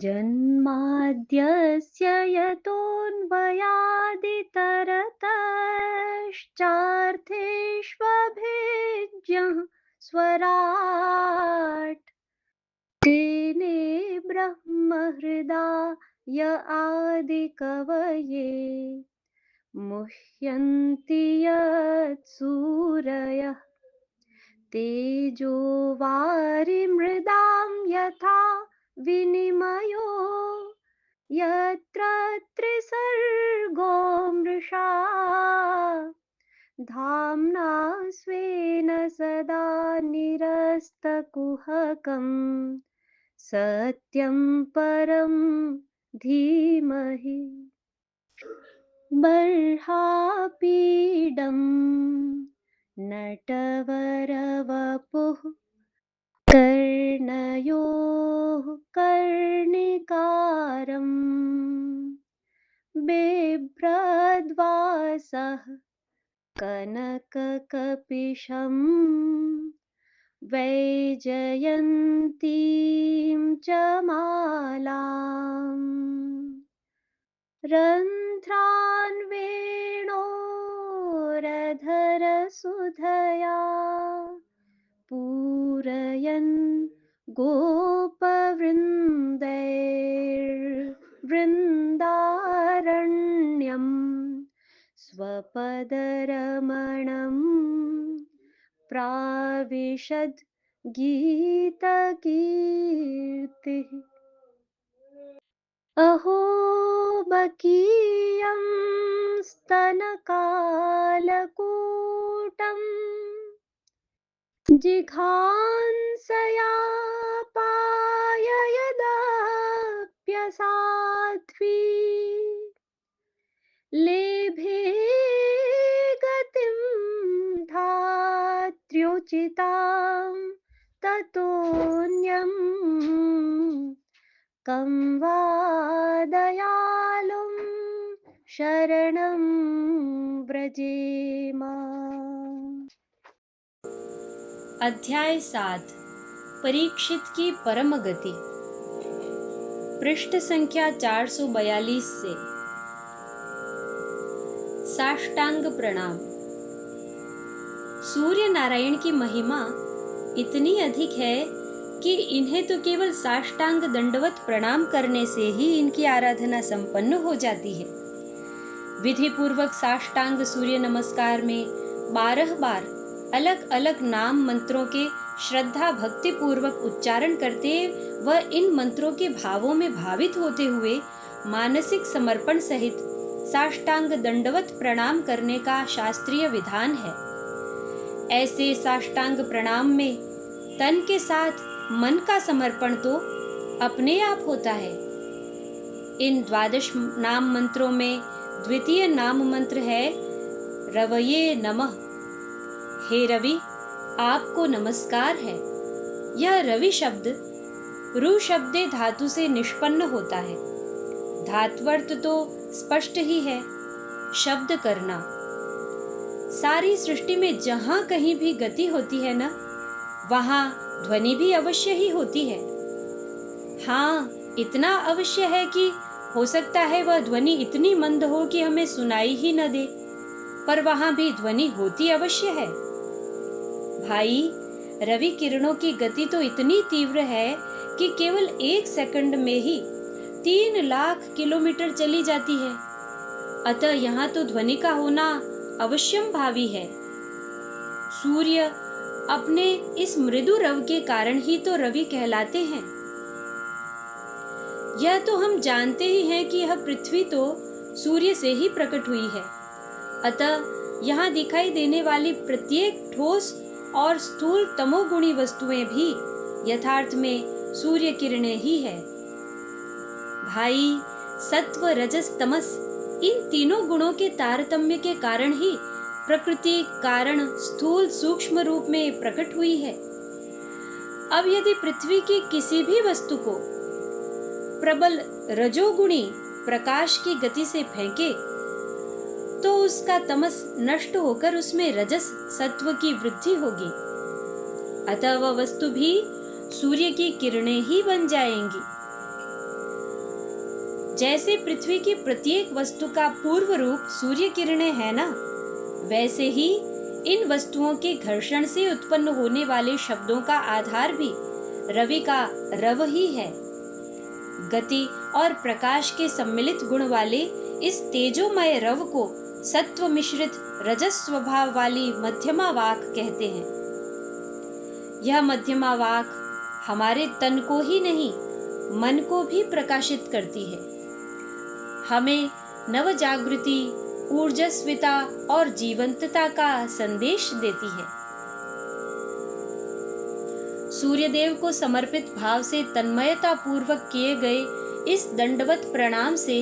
जन्माद्यस्य यतोऽन्वयादितरतश्चार्थेष्वभिज्ञः स्वराट् तेने ब्रह्महृदाय आदिकवये मुह्यन्ति यत्सूरयः तेजो वारिमृदां यथा विनिमयो यत्र त्रिसर्गो मृषा धाम्ना स्वेन सदा निरस्तकुहकं सत्यं परं धीमहि बर्हापीडं नटवरवपुः कर्णयोः कर्णिकारम् बिभ्रद्वासः कनककपिशम् वैजयन्तीं च मालाम् रन्ध्रान् वेणोरधरसुधया पूरयन् गोपवृन्दैर्वृन्दारण्यं स्वपदरमणं प्राविशद् गीतकीर्तिः अहो बकीयं स्तनकालकूटम् जिघांसया पाययदप्यसाध्वी लेभे गतिं धात्र्योचितां ततोऽन्यम् कं वा दयालुं शरणं व्रजेम। अध्याय 7 परीक्षित की परम गति। पृष्ठ संख्या 442 से। साष्टांग प्रणाम। सूर्य नारायण की महिमा इतनी अधिक है कि इन्हें तो केवल साष्टांग दंडवत प्रणाम करने से ही इनकी आराधना संपन्न हो जाती है। विधि पूर्वक साष्टांग सूर्य नमस्कार में 12 बार अलग अलग नाम मंत्रों के श्रद्धा भक्ति पूर्वक उच्चारण करते व इन मंत्रों के भावों में भावित होते हुए मानसिक समर्पण सहित साष्टांग दंडवत प्रणाम करने का शास्त्रीय विधान है। ऐसे साष्टांग प्रणाम में तन के साथ मन का समर्पण तो अपने आप होता है। इन 12 नाम मंत्रों में द्वितीय नाम मंत्र है रवये नमः। हे रवि, आपको नमस्कार है। यह रवि शब्द रु शब्दे धातु से निष्पन्न होता है। धात्वर्थ तो स्पष्ट ही है, शब्द करना। सारी सृष्टि में जहां कहीं भी गति होती है ना, वहां ध्वनि भी अवश्य ही होती है। हाँ, इतना अवश्य है कि हो सकता है वह ध्वनि इतनी मंद हो कि हमें सुनाई ही न दे, पर वहां भी ध्वनि होती अवश्य है। भाई, रवि किरणों की गति तो इतनी तीव्र है कि केवल 1 सेकंड में ही 3 लाख किलोमीटर चली जाती है। अतः यहाँ तो ध्वनि का होना अवश्यम भावी है। सूर्य अपने इस मृदु रव के कारण ही तो रवि कहलाते हैं। यह तो हम जानते ही हैं कि यह पृथ्वी तो सूर्य से ही प्रकट हुई है। अतः यहाँ दिखाई देने वाली प्रत्येक ठोस और स्थूल तमोगुणी वस्तुएं भी यथार्थ में सूर्य किरणें ही है। भाई, सत्व रजस तमस इन तीनों गुणों के तारतम्य के कारण ही प्रकृति कारण स्थूल सूक्ष्म रूप में प्रकट हुई है। अब यदि पृथ्वी की किसी भी वस्तु को प्रबल रजोगुणी प्रकाश की गति से फेंके तो उसका तमस नष्ट होकर उसमें रजस सत्व की वृद्धि होगी। अतः वह वस्तु भी सूर्य की किरणें ही बन जाएंगी। जैसे पृथ्वी की प्रत्येक वस्तु का पूर्व रूप सूर्य किरणें है ना, वैसे ही इन वस्तुओं के घर्षण से उत्पन्न होने वाले शब्दों का आधार भी रवि का रव ही है। गति और प्रकाश के सम्मिलित गुण वाले इस तेजोमय रव को सत्व मिश्रित रजस स्वभाव वाली मध्यमा वाक कहते हैं। यह मध्यमा वाक हमारे तन को ही नहीं, मन को भी प्रकाशित करती है। हमें नव जागृति, ऊर्जस्विता और जीवंतता का संदेश देती है। सूर्यदेव को समर्पित भाव से तन्मयता पूर्वक किए गए इस दंडवत प्रणाम से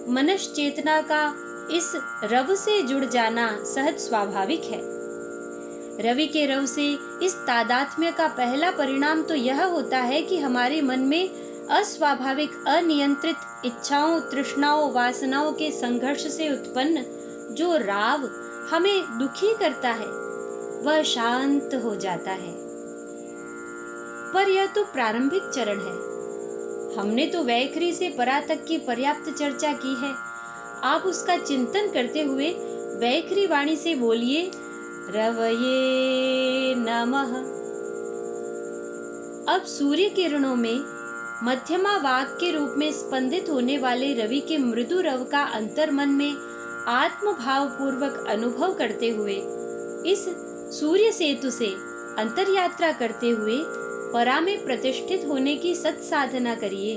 मनस चेतना का इस रव से जुड़ जाना सहज स्वाभाविक है। रवि के रव से इस तादात्म्य का पहला परिणाम तो यह होता है कि हमारे मन में अस्वाभाविक अनियंत्रित इच्छाओं, तृष्णाओं, वासनाओं के संघर्ष से उत्पन्न जो राव हमें दुखी करता है वह शांत हो जाता है। पर यह तो प्रारंभिक चरण है। हमने तो वैखरी से परा तक की पर्याप्त चर्चा की है। आप उसका चिंतन करते हुए वैखरी वाणी से बोलिए, रवये नमः। अब सूर्य किरणों में मध्यमा वाक के रूप में स्पंदित होने वाले रवि के मृदु रव का अंतर्मन में आत्म भाव पूर्वक अनुभव करते हुए इस सूर्य सेतु से अंतर यात्रा करते हुए परा में प्रतिष्ठित होने की सत्साधना करिए।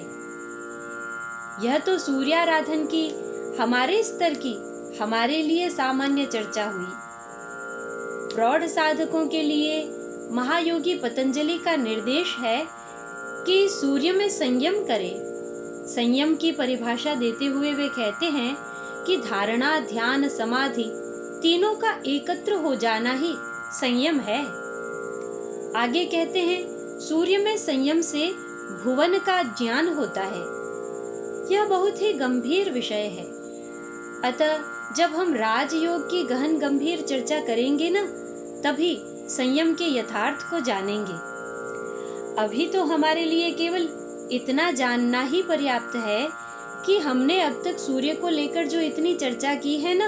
यह तो सूर्याराधन की हमारे स्तर की हमारे लिए सामान्य चर्चा हुई। प्रौढ़ साधकों के लिए महायोगी पतंजलि का निर्देश है कि सूर्य में संयम करें। संयम की परिभाषा देते हुए वे कहते हैं कि धारणा, ध्यान, समाधि तीनों का एकत्र हो जाना ही संयम है। आगे कहते हैं, सूर्य में संयम से भुवन का ज्ञान होता है। यह बहुत ही गंभीर विषय है। अतः जब हम राजयोग की गहन गंभीर चर्चा करेंगे ना, तभी संयम के यथार्थ को जानेंगे। अभी तो हमारे लिए केवल इतना जानना ही पर्याप्त है कि हमने अब तक सूर्य को लेकर जो इतनी चर्चा की है ना,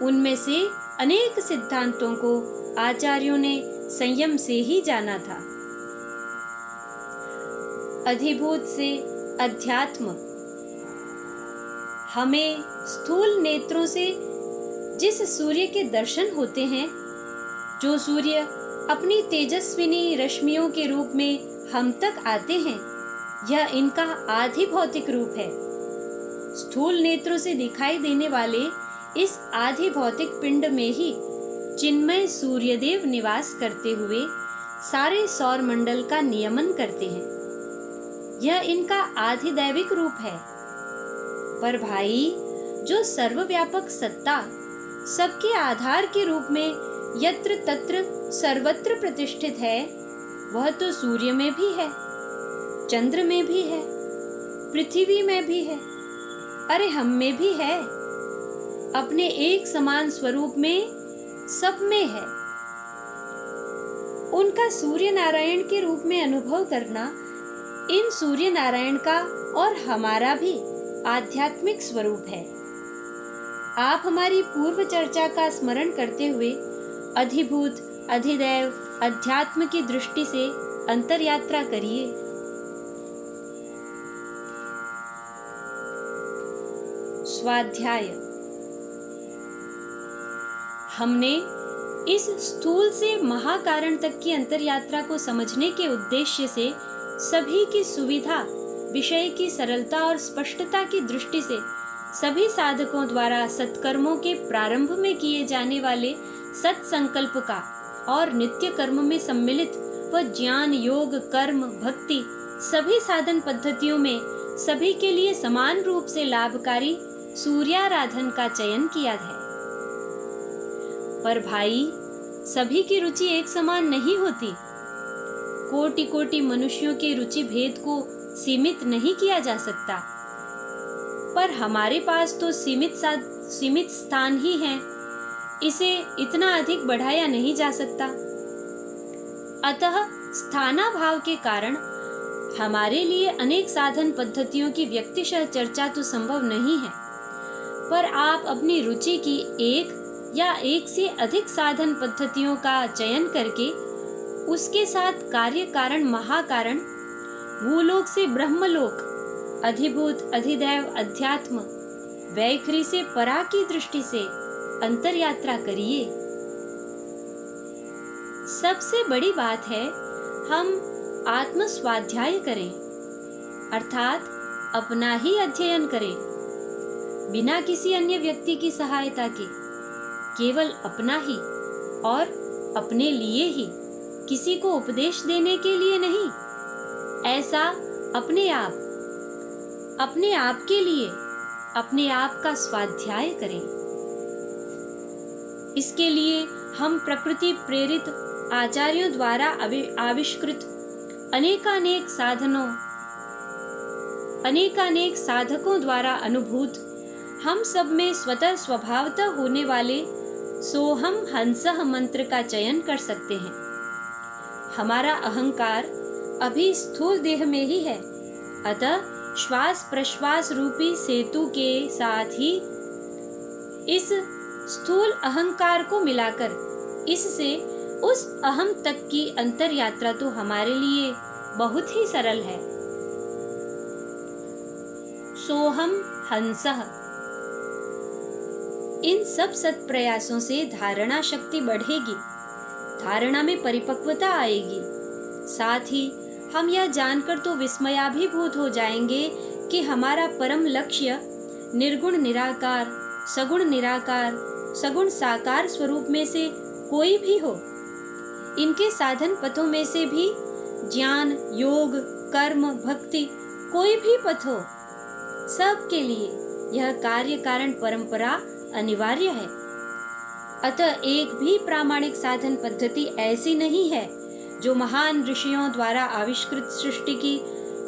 उनमें से अनेक सिद्धांतों को आचार्यों ने संयम से ही जाना था। अधिभूत से अध्यात्म हमें स्थूल नेत्रों से जिस सूर्य के दर्शन होते हैं, जो सूर्य अपनी तेजस्विनी रश्मियों के रूप में हम तक आते हैं, यह इनका आधि भौतिक रूप है। स्थूल नेत्रों से दिखाई देने वाले इस आधि भौतिक पिंड में ही चिन्मय सूर्यदेव निवास करते हुए सारे सौर मंडल का नियमन करते हैं। यह इनका आधिदैविक रूप है। पर भाई, जो सर्वव्यापक सत्ता सबके आधार के रूप में यत्र तत्र सर्वत्र प्रतिष्ठित है, वह तो सूर्य में भी है, चंद्र में भी है, पृथ्वी में भी है, अरे हम में भी है। अपने एक समान स्वरूप में सब में है। उनका सूर्य नारायण के रूप में अनुभव करना इन सूर्य नारायण का और हमारा भी आध्यात्मिक स्वरूप है। आप हमारी पूर्व चर्चा का स्मरण करते हुए अधिभूत, अधिदैव, अध्यात्म की दृष्टि से अंतर यात्रा करिए। स्वाध्याय। हमने इस स्थूल से महाकारण तक की अंतर यात्रा को समझने के उद्देश्य से सभी की सुविधा, विषय की सरलता और स्पष्टता की दृष्टि से सभी साधकों द्वारा सत्कर्मों के प्रारंभ में किए जाने वाले सत्संकल्प का और नित्य कर्म में सम्मिलित व ज्ञान, योग, कर्म, भक्ति सभी साधन पद्धतियों में सभी के लिए समान रूप से लाभकारी सूर्याराधन का चयन किया है। पर भाई, सभी की रुचि एक समान नहीं होती। कोटि कोटि मनुष्यों के रुचि भेद को सीमित नहीं किया जा सकता। पर हमारे पास तो सीमित स्थान ही है, इसे इतना अधिक बढ़ाया नहीं जा सकता। अतः स्थानाभाव के कारण हमारे लिए अनेक साधन पद्धतियों की व्यक्तिशः चर्चा तो संभव नहीं है, पर आप अपनी रुचि की एक या एक से अधिक साधन पद्धतियों का चयन करके उसके साथ कार्य कारण महाकारण, भूलोक से ब्रह्मलोक, अधिभूत अधिदैव अध्यात्म, वैखरी से परा की दृष्टि से अंतर यात्रा करिए। सबसे बड़ी बात है हम आत्म स्वाध्याय करें, अर्थात अपना ही अध्ययन करें, बिना किसी अन्य व्यक्ति की सहायता के, केवल अपना ही और अपने लिए ही, किसी को उपदेश देने के लिए नहीं। ऐसा अपने आप के लिए अपने आप का स्वाध्याय करें। इसके लिए हम प्रकृति प्रेरित आचार्यों द्वारा आविष्कृत अनेकानेक साधकों द्वारा अनुभूत हम सब में स्वतः स्वभावतः होने वाले सोहम हंसः मंत्र का चयन कर सकते हैं। हमारा अहंकार अभी स्थूल देह में ही है, अतः श्वास प्रश्वास रूपी सेतु के साथ ही इस स्थूल अहंकार को मिलाकर इससे उस अहम तक की अंतर यात्रा तो हमारे लिए बहुत ही सरल है। सोहम हंसः, इन सब सत प्रयासों से धारणा शक्ति बढ़ेगी, धारणा में परिपक्वता आएगी। साथ ही हम यह जानकर तो विस्मयाभिभूत हो जाएंगे कि हमारा परम लक्ष्य निर्गुण निराकार, सगुण निराकार, सगुण साकार स्वरूप में से कोई भी हो, इनके साधन पथों में से भी ज्ञान, योग, कर्म, भक्ति, कोई भी पथ हो, सबके लिए यह कार्य कारण परंपरा अनिवार्य है। अतः एक भी प्रामाणिक साधन पद्धति ऐसी नहीं है जो महान ऋषियों द्वारा आविष्कृत सृष्टि की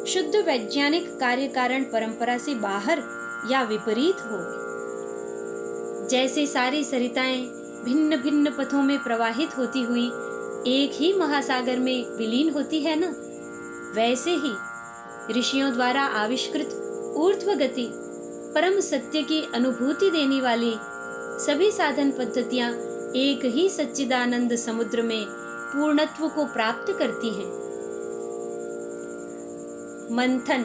शुद्ध वैज्ञानिक कार्य कारण परंपरा से बाहर या विपरीत हो। जैसे सारी सरिताएं भिन्न भिन्न पथों में प्रवाहित होती हुई एक ही महासागर में विलीन होती है न, वैसे ही ऋषियों द्वारा आविष्कृत ऊर्ध्व गति परम सत्य की अनुभूति देने वाली सभी साधन पद्धतियां एक ही सच्चिदानंद समुद्र में पूर्णत्व को प्राप्त करती हैं। मंथन।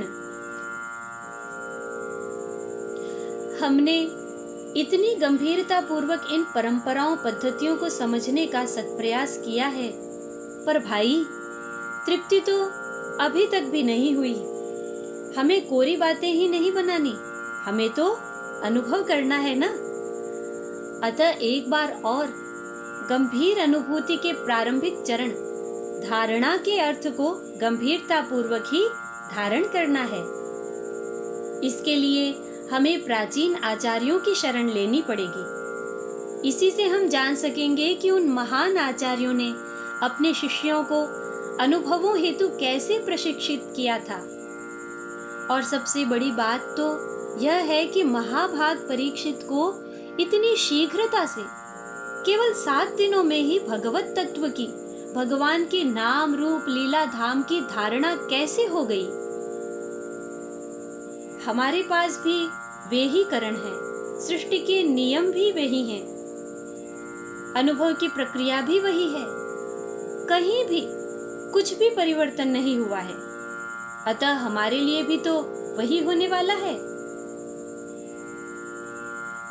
हमने इतनी गंभीरता पूर्वक इन परंपराओं पद्धतियों को समझने का सत्प्रयास किया है, पर भाई तृप्ति तो अभी तक भी नहीं हुई। हमें कोरी बातें ही नहीं बनानी, हमें तो अनुभव करना है ना। अतः एक बार और गंभीर अनुभूति के प्रारंभिक चरण धारणा के अर्थ को गंभीरता पूर्वक ही धारण करना है। इसके लिए हमें प्राचीन आचार्यों की शरण लेनी पड़ेगी। इसी से हम जान सकेंगे कि उन महान आचार्यों ने अपने शिष्यों को अनुभवों हेतु कैसे प्रशिक्षित किया था। और सबसे बड़ी बात तो यह है कि महाभाग परीक्षित को इतनी शीघ्रता से केवल 7 दिनों में ही भगवत तत्व की, भगवान के नाम रूप लीला धाम की धारणा कैसे हो गई। हमारे पास भी वे ही कारण है, सृष्टि के नियम भी वही हैं, अनुभव की प्रक्रिया भी वही है, कहीं भी कुछ भी परिवर्तन नहीं हुआ है। अतः हमारे लिए भी तो वही होने वाला है।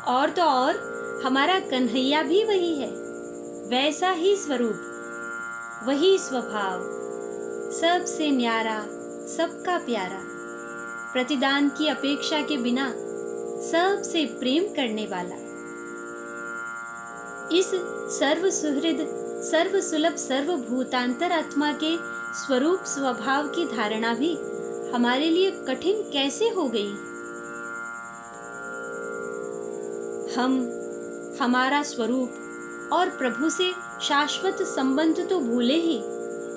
और तो और हमारा कन्हैया भी वही है, वैसा ही स्वरूप, वही स्वभाव, सबसे न्यारा, सबका प्यारा, प्रतिदान की अपेक्षा के बिना सबसे प्रेम करने वाला। इस सर्व सुहृद, सर्व सुलभ, सर्वभूतांतर आत्मा के स्वरूप स्वभाव की धारणा भी हमारे लिए कठिन कैसे हो गई। हम हमारा स्वरूप और प्रभु से शाश्वत संबंध तो भूले ही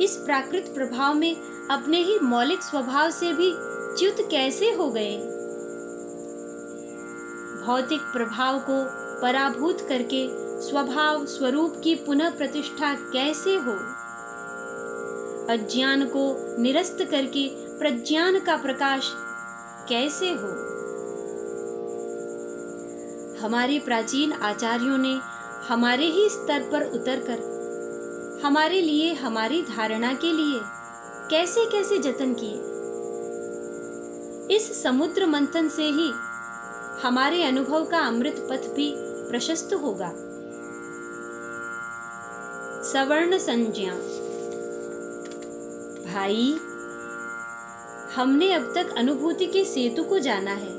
इस प्राकृत प्रभाव में अपने ही मौलिक स्वभाव से भी च्युत कैसे हो गए। भौतिक प्रभाव को पराभूत करके स्वभाव स्वरूप की पुनः प्रतिष्ठा कैसे हो। अज्ञान को निरस्त करके प्रज्ञान का प्रकाश कैसे हो। हमारे प्राचीन आचार्यों ने हमारे ही स्तर पर उतरकर हमारे लिए, हमारी धारणा के लिए कैसे कैसे जतन किए। इस समुद्र मंथन से ही हमारे अनुभव का अमृत पथ भी प्रशस्त होगा। सवर्ण संज्ञा। भाई, हमने अब तक अनुभूति के सेतु को जाना है,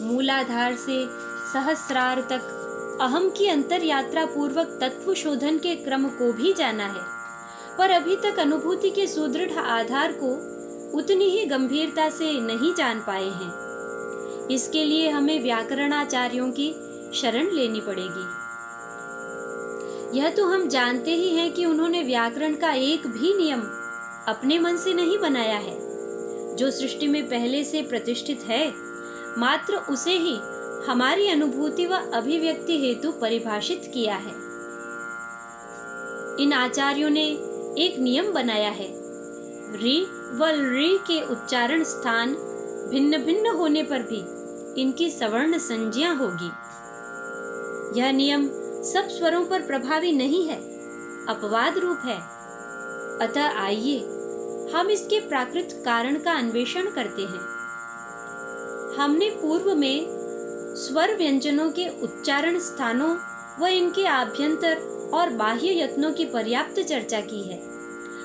मूलाधार से सहस्रार तक अहम की अंतर यात्रा पूर्वक तत्व शोधन के क्रम को भी जाना है, पर अभी तक अनुभूति के सुदृढ़ आधार को उतनी ही गंभीरता से नहीं जान पाए हैं। इसके लिए हमें व्याकरणाचार्यों की शरण लेनी पड़ेगी। यह तो हम जानते ही हैं कि उन्होंने व्याकरण का एक भी नियम अपने मन से नहीं बनाया है। जो सृष्टि में पहले से प्रतिष्ठित है, मात्र उसे ही हमारी अनुभूति व अभिव्यक्ति हेतु परिभाषित किया है। इन आचार्यों ने एक नियम बनाया है। री व री के उच्चारण स्थान भिन्न भिन्न होने पर भी इनकी सवर्ण संज्ञा होगी। यह नियम सब स्वरों पर प्रभावी नहीं है, अपवाद रूप है। अतः आइए हम इसके प्राकृत कारण का अन्वेषण करते हैं। हमने पूर्व में स्वर व्यंजनों के उच्चारण स्थानों व इनके आभ्यंतर और बाह्य यत्नों की पर्याप्त चर्चा की है।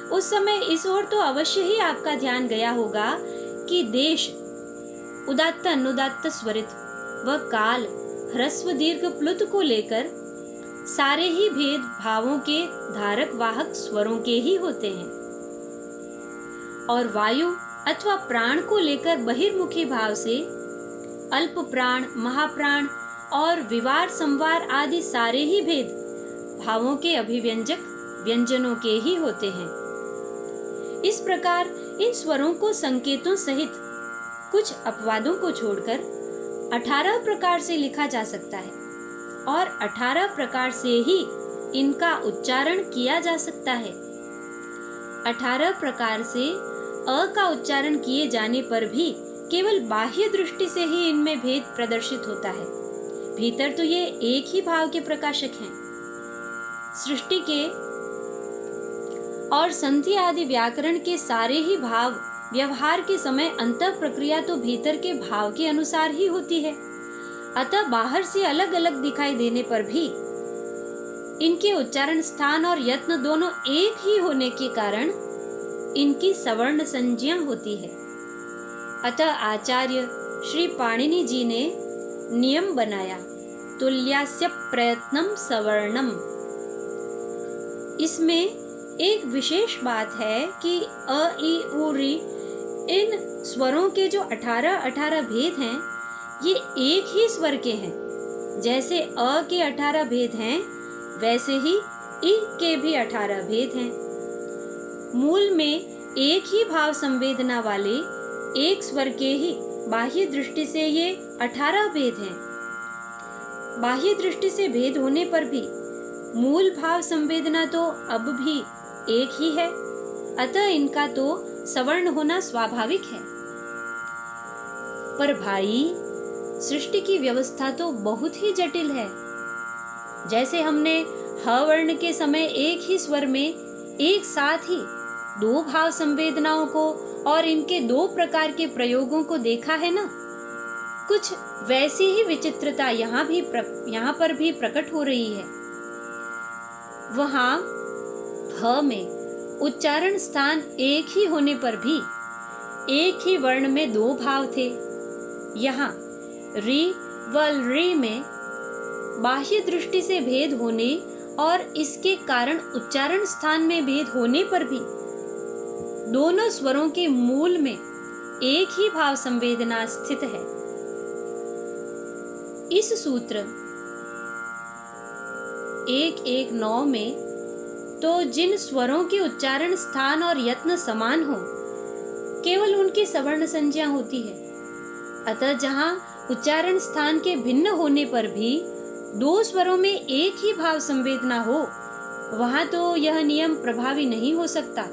उस समय इस ओर तो अवश्य ही आपका ध्यान गया होगा कि देश, उदात्त अनुदात्त स्वरित व काल, ह्रस्व दीर्घ प्लुत को लेकर सारे ही भेद भावों के धारक वाहक स्वरों के ही होते हैं, और वायु अथवा प्राण को लेकर बहिर्मुखी भाव से अल्प प्राण, महाप्राण और विवार संवार आदि सारे ही भेद भावों के अभिव्यंजक व्यंजनों के ही होते हैं। इस प्रकार इन स्वरों को संकेतों सहित कुछ अपवादों को छोड़कर 18 प्रकार से लिखा जा सकता है, और 18 प्रकार से ही इनका उच्चारण किया जा सकता है। 18 प्रकार से अ का उच्चारण किए जाने पर भी केवल बाह्य दृष्टि से ही इनमें भेद प्रदर्शित होता है। भीतर तो ये एक ही भाव के प्रकाशक हैं। सृष्टि के और संधि आदि व्याकरण के सारे ही भाव व्यवहार के समय अंतः प्रक्रिया तो भीतर के भाव के अनुसार ही होती है। अतः बाहर से अलग अलग दिखाई देने पर भी इनके उच्चारण स्थान और यत्न दोनों एक ही होने के कारण इनकी सवर्ण संज्ञा होती है। अतः आचार्य श्री पाणिनि जी ने नियम बनाया, तुल्यास्य प्रयत्नम सवर्णम। इसमें एक विशेष बात है कि अ, ई, उ, री इन स्वरों के जो 18 भेद हैं, ये एक ही स्वर के हैं। जैसे अ के 18 भेद हैं, वैसे ही ई के भी 18 भेद हैं। मूल में एक ही भाव संवेदना वाले एक स्वर के ही बाह्य दृष्टि से ये 18 भेद हैं। बाह्य दृष्टि से भेद होने पर भी मूल भाव संवेदना तो अब भी एक ही है। अतः इनका तो सवर्ण होना स्वाभाविक है। पर भाई, सृष्टि की व्यवस्था तो बहुत ही जटिल है। जैसे हमने ह वर्ण के समय एक ही स्वर में एक साथ ही 2 भाव संवेदनाओं को और इनके 2 प्रकार के प्रयोगों को देखा है ना, कुछ वैसी ही विचित्रता यहाँ पर भी प्रकट हो रही है। वहाँ ह में उच्चारण स्थान एक ही होने पर भी एक ही वर्ण में 2 भाव थे। यहाँ री व री में बाह्य दृष्टि से भेद होने और इसके कारण उच्चारण स्थान में भेद होने पर भी दोनों स्वरों के मूल में एक ही भाव संवेदना स्थित है। इस सूत्र 119 में तो जिन स्वरों के उच्चारण स्थान और यत्न समान हो, केवल उनकी सवर्ण संज्ञा होती है। अतः जहाँ उच्चारण स्थान के भिन्न होने पर भी 2 स्वरों में एक ही भाव संवेदना हो, वहां तो यह नियम प्रभावी नहीं हो सकता।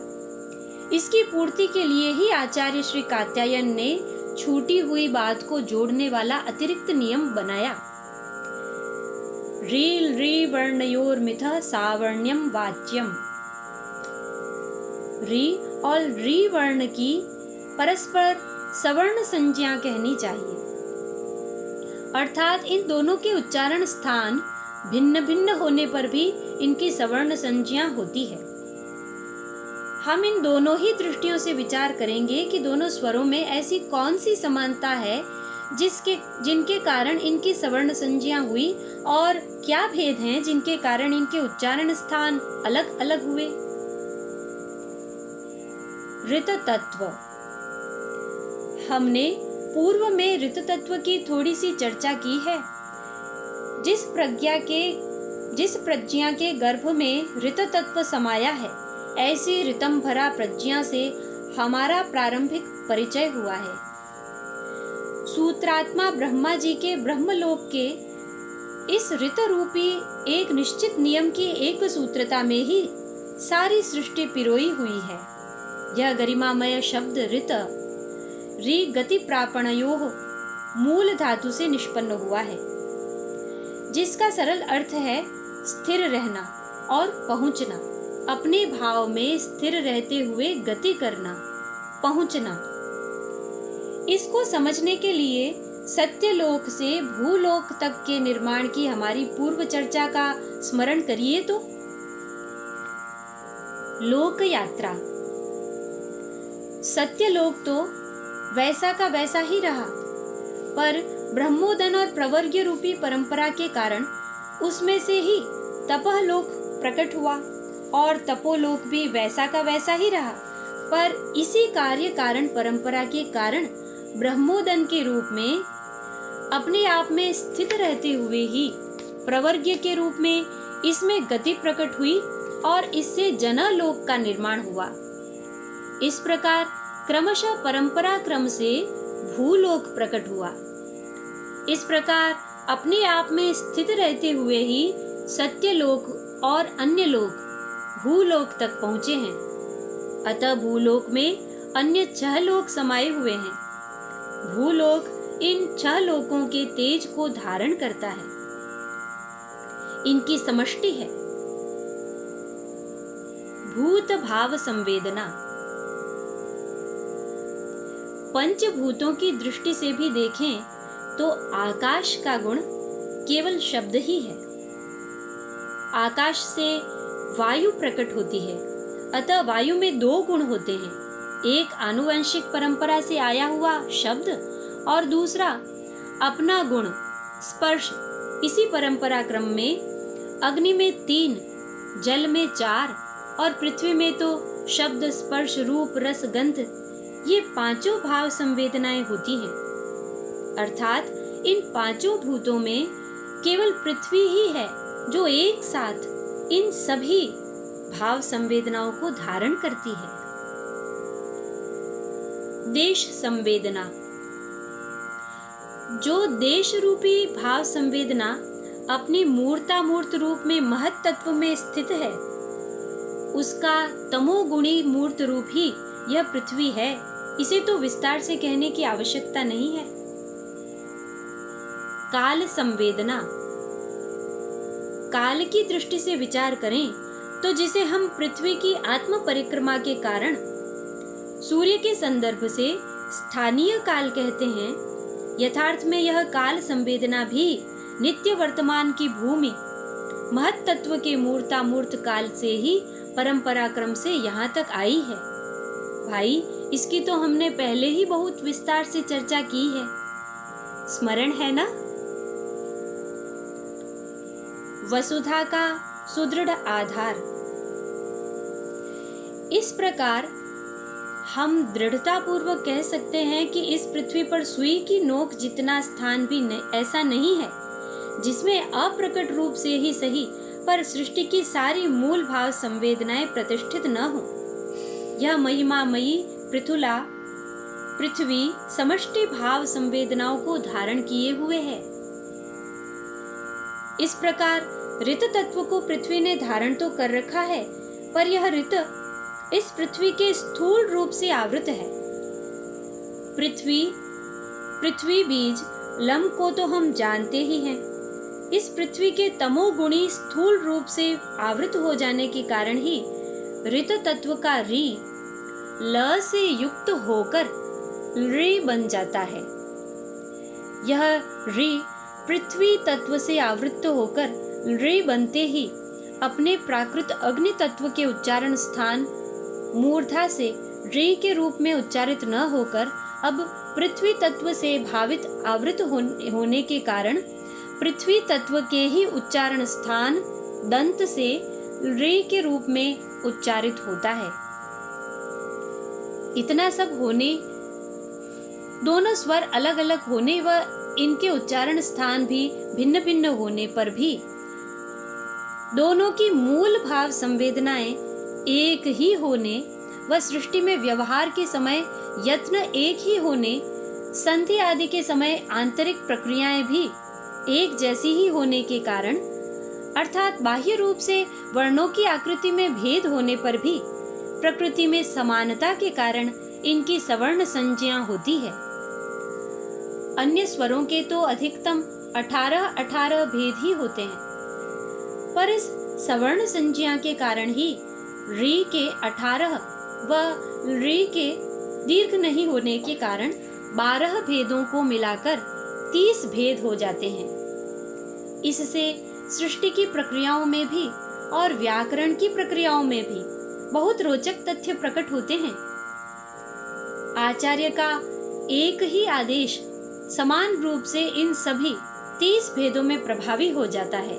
इसकी पूर्ति के लिए ही आचार्य श्री कात्यायन ने छूटी हुई बात को जोड़ने वाला अतिरिक्त नियम बनाया। रील री वर्णयोर मिथ सावर्ण्यम वाच्यम। री और री वर्ण की परस्पर सवर्ण संज्ञा कहनी चाहिए, अर्थात इन दोनों के उच्चारण स्थान भिन्न भिन्न होने पर भी इनकी सवर्ण संज्ञा होती है। हम इन दोनों ही दृष्टियों से विचार करेंगे कि दोनों स्वरों में ऐसी कौन सी समानता है जिनके कारण इनकी सवर्ण संज्ञा हुई, और क्या भेद हैं जिनके कारण इनके उच्चारण स्थान अलग अलग हुए। ऋत तत्व। हमने पूर्व में ऋत तत्व की थोड़ी सी चर्चा की है। जिस प्रज्ञा के गर्भ में ऋत तत्व समाया है, ऐसी ऋतंभरा प्रज्ञा से हमारा प्रारंभिक परिचय हुआ है। सूत्रात्मा ब्रह्मा जी के ब्रह्मलोक के इस ऋत रूपी एक निश्चित नियम की एक सूत्रता में ही सारी सृष्टि पिरोई हुई है। यह गरिमामय शब्द ऋत री गति प्रापणयोः मूल धातु से निष्पन्न हुआ है, जिसका सरल अर्थ है स्थिर रहना और पहुंचना, अपने भाव में स्थिर रहते हुए गति करना, पहुंचना। इसको समझने के लिए सत्यलोक से भूलोक तक के निर्माण की हमारी पूर्व चर्चा का स्मरण करिए तो। लोक यात्रा। सत्यलोक तो वैसा का वैसा ही रहा, पर ब्रह्मोदन और प्रवर्ग्य रूपी परंपरा के कारण उसमें से ही तपलोक प्रकट हुआ, और तपोलोक भी वैसा का वैसा ही रहा, पर इसी कार्य कारण परंपरा के कारण ब्रह्मोदन के रूप में अपने आप में स्थित रहते हुए ही प्रवर्ग्य के रूप में इसमें गति प्रकट हुई और इससे जनालोक का निर्माण हुआ। इस प्रकार क्रमशः परंपरा क्रम से भूलोक प्रकट हुआ। इस प्रकार अपने आप में स्थित रहते हुए ही सत्यलोक और अन्य लोक भूलोक तक पहुंचे हैं। अतः भूलोक में अन्य 6 लोक समाये हुए हैं। भूलोक इन 6 लोकों के तेज को धारण करता है, इनकी समष्टि है। भूत भाव संवेदना। पंचभूतों की दृष्टि से भी देखें तो आकाश का गुण केवल शब्द ही है। आकाश से वायु प्रकट होती है, अतः वायु में 2 गुण होते हैं, एक आनुवंशिक परंपरा से आया हुआ शब्द और दूसरा अपना गुण स्पर्श। इसी परंपरा क्रम में अग्नि में 3, जल में 4 और पृथ्वी में तो शब्द स्पर्श रूप रस गंध, ये 5 भाव संवेदनाएं होती हैं। अर्थात इन 5 भूतों में केवल पृथ्वी ही है जो एक साथ इन सभी भाव संवेदनाओं को धारण करती है। देश संवेदना। जो देश रूपी भाव संवेदना अपनी मूर्तामूर्त रूप में महत तत्व में स्थित है, उसका तमोगुणी मूर्त रूप ही यह पृथ्वी है। इसे तो विस्तार से कहने की आवश्यकता नहीं है। काल संवेदना। काल की दृष्टि से विचार करें तो जिसे हम पृथ्वी की आत्म परिक्रमा के कारण सूर्य के संदर्भ से स्थानीय काल कहते हैं, यथार्थ में यह काल संवेदना भी नित्य वर्तमान की भूमि महत तत्व के मूर्तामूर्त काल से ही परंपरा क्रम से यहाँ तक आई है। भाई, इसकी तो हमने पहले ही बहुत विस्तार से चर्चा की है, स्मरण है ना। वसुधा का सुदृढ़ आधार। इस प्रकार हम दृढ़ता पूर्वक कह सकते हैं कि इस पृथ्वी पर सुई की नोक जितना स्थान भी ऐसा नहीं है जिसमें अप्रकट रूप से ही सही पर सृष्टि की सारी मूल भाव संवेदनाएं प्रतिष्ठित न हो। यह महिमामयी पृथ्वी समष्टि भाव संवेदनाओं को धारण किए हुए है। इस प्रकार ऋत तत्व को पृथ्वी ने धारण तो कर रखा है, पर यह ऋत इस पृथ्वी के स्थूल रूप से आवृत है। पृथ्वी बीज लम को तो हम जानते ही हैं। इस पृथ्वी के तमोगुणी स्थूल रूप से आवृत हो जाने के कारण ही ऋत तत्व का री ल से युक्त होकर री बन जाता है। यह री पृथ्वी तत्व से आवृत होकर री बनते ही अपने प्राकृत अग्नि तत्व के उच्चारण स्थान मूर्धा से री के रूप में उच्चारित न होकर अब पृथ्वी तत्व से भावित आवृत होने के कारण पृथ्वी तत्व के ही उच्चारण स्थान दंत से री के रूप में उच्चारित होता है। इतना सब होने, दोनों स्वर अलग अलग होने व इनके उच्चारण स्थान भी भिन्न भिन्न होने पर भी दोनों की मूल भाव संवेदनाएं एक ही होने व सृष्टि में व्यवहार के समय यत्न एक ही होने, संधि आदि के समय आंतरिक प्रक्रियाएं भी एक जैसी ही होने के कारण, अर्थात बाह्य रूप से वर्णों की आकृति में भेद होने पर भी प्रकृति में समानता के कारण इनकी सवर्ण संज्ञा होती है। अन्य स्वरों के तो अधिकतम 18 भेद ही होते हैं, पर इस सवर्ण संज्ञा के कारण ही री के 18 व री के दीर्घ नहीं होने के कारण 12 भेदों को मिलाकर 30 भेद हो जाते हैं। इससे सृष्टि की प्रक्रियाओं में भी और व्याकरण की प्रक्रियाओं में भी बहुत रोचक तथ्य प्रकट होते हैं। आचार्य का एक ही आदेश समान रूप से इन सभी 30 भेदों में प्रभावी हो जाता है।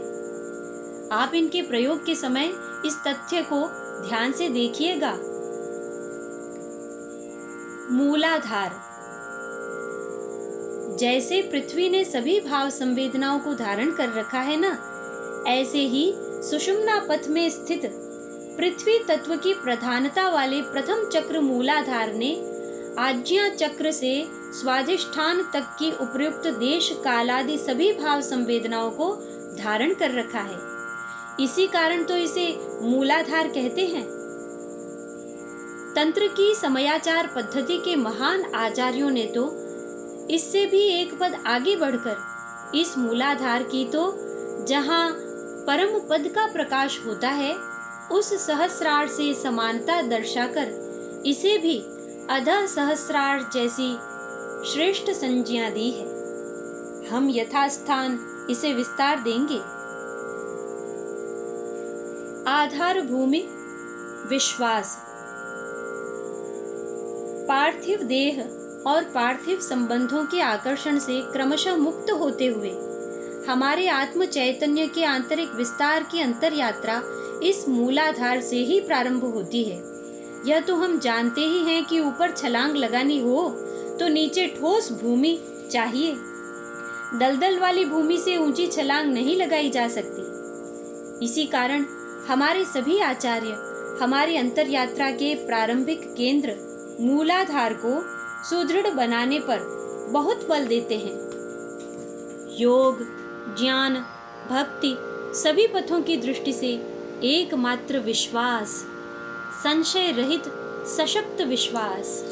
आप इनके प्रयोग के समय इस तथ्य को ध्यान से देखिएगा। मूलाधार, जैसे पृथ्वी ने सभी भाव संवेदनाओं को धारण कर रखा है ना, ऐसे ही सुषुम्ना पथ में स्थित पृथ्वी तत्व की प्रधानता वाले प्रथम चक्र मूलाधार ने आज्ञा चक्र से स्वाधिष्ठान तक की उपयुक्त देश कालादि सभी भाव संवेदनाओं को धारण कर रखा है। इसी कारण तो इसे मूलाधार कहते हैं। तंत्र की समयाचार पद्धति के महान आचार्यों ने तो इससे भी एक पद आगे बढ़कर इस मूलाधार की तो जहाँ परम पद का प्रकाश होता है उस सहस्रार से समानता दर्शाकर इसे भी अधः सहस्रार जैसी श्रेष्ठ संज्ञा दी है। हम यथास्थान इसे विस्तार देंगे। आधार भूमि विश्वास, पार्थिव देह और पार्थिव संबंधों के आकर्षण से क्रमशः मुक्त होते हुए हमारे आत्म चैतन्य के आंतरिक विस्तार की अंतर यात्रा इस मूलाधार से ही प्रारंभ होती है। यह तो हम जानते ही हैं कि ऊपर छलांग लगानी हो तो नीचे ठोस भूमि चाहिए। दलदल वाली भूमि से ऊंची छलांग नहीं लगाई जा सकती। इसी कारण हमारे सभी आचार्य हमारी अंतर यात्रा के प्रारंभिक केंद्र मूलाधार को सुदृढ़ बनाने पर बहुत बल देते हैं। योग, ज्ञान, भक्ति सभी पथों की दृष्टि से एकमात्र विश्वास, संशय रहित सशक्त विश्वास,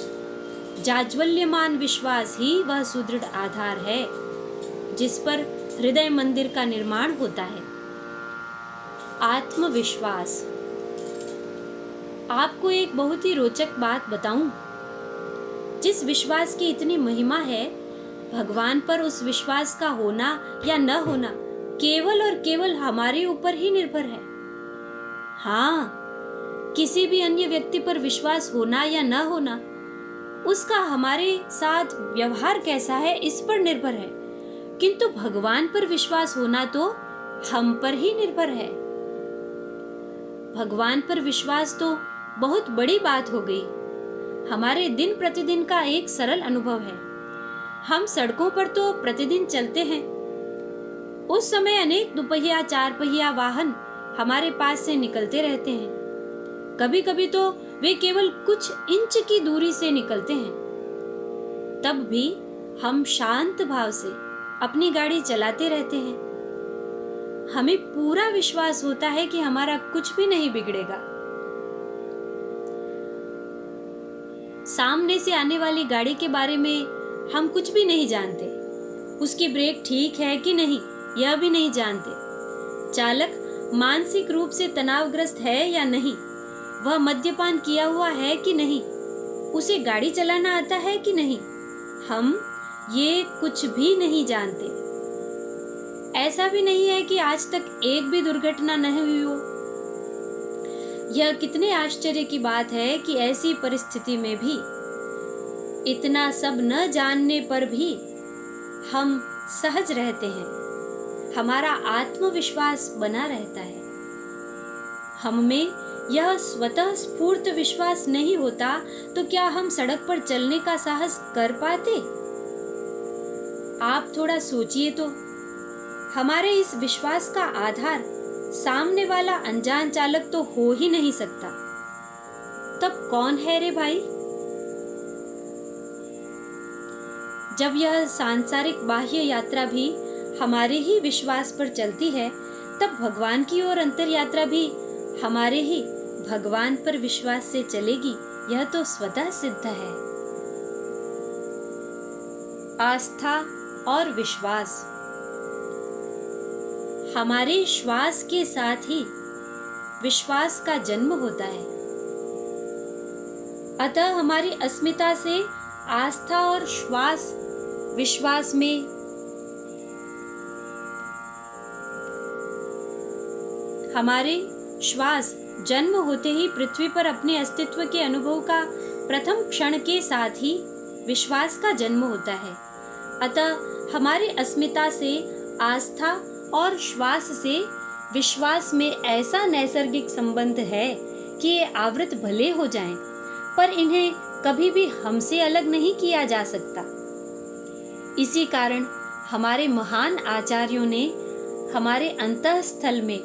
जाज्वल्यमान विश्वास ही वह सुदृढ़ आधार है जिस पर हृदय मंदिर का निर्माण होता है। आत्मविश्वास। आपको एक बहुत ही रोचक बात बताऊं। जिस विश्वास की इतनी महिमा है, भगवान पर उस विश्वास का होना या न होना केवल और केवल हमारे ऊपर ही निर्भर है। हाँ, किसी भी अन्य व्यक्ति पर विश्वास होना या न होना उसका हमारे साथ व्यवहार कैसा है इस पर निर्भर है, किंतु भगवान पर विश्वास होना तो हम पर ही निर्भर है। भगवान पर विश्वास तो बहुत बड़ी बात हो गई। हमारे दिन प्रतिदिन का एक सरल अनुभव है। हम सड़कों पर तो प्रतिदिन चलते हैं। उस समय अनेक दुपहिया चार पहिया वाहन हमारे पास से निकलते रहते हैं। कभी कभी तो वे केवल कुछ इंच की दूरी से निकलते हैं। तब भी हम शांत भाव से अपनी गाड़ी चलाते रहते हैं। हमें पूरा विश्वास होता है कि हमारा कुछ भी नहीं बिगड़ेगा। सामने से आने वाली गाड़ी के बारे में हम कुछ भी नहीं जानते। उसकी ब्रेक ठीक है कि नहीं यह भी नहीं जानते। चालक मानसिक रूप से तनावग्रस्त है या नहीं, वह मद्यपान किया हुआ है कि नहीं, उसे गाड़ी चलाना आता है कि नहीं, हम ये कुछ भी नहीं जानते। ऐसा भी नहीं है कि आज तक एक भी दुर्घटना नहीं हुई हो। यह कितने आश्चर्य की बात है कि ऐसी परिस्थिति में भी, इतना सब न जानने पर भी हम सहज रहते हैं, हमारा आत्मविश्वास बना रहता है। हम में यह स्वतः स्फूर्त विश्वास नहीं होता तो क्या हम सड़क पर चलने का साहस कर पाते? आप थोड़ा सोचिए तो, हमारे इस विश्वास का आधार सामने वाला अनजान चालक तो हो ही नहीं सकता। तब कौन है रे भाई? जब यह सांसारिक बाह्य यात्रा भी हमारे ही विश्वास पर चलती है, तब भगवान की ओर अंतर यात्रा भी हमारे ही भगवान पर विश्वास से चलेगी। यह तो स्वतः सिद्ध है। आस्था और विश्वास हमारे श्वास के साथ ही विश्वास का जन्म होता है। अतः हमारी अस्मिता से आस्था और विश्वास में हमारे श्वास जन्म होते ही पृथ्वी पर अपने अस्तित्व के अनुभव का प्रथम क्षण के साथ ही विश्वास का जन्म होता है। अतः हमारी अस्मिता से आस्था और श्वास से विश्वास में ऐसा नैसर्गिक संबंध है कि ये आवृत भले हो जाएं, पर इन्हें कभी भी हमसे अलग नहीं किया जा सकता। इसी कारण हमारे महान आचार्यों ने हमारे अंतःस्थल में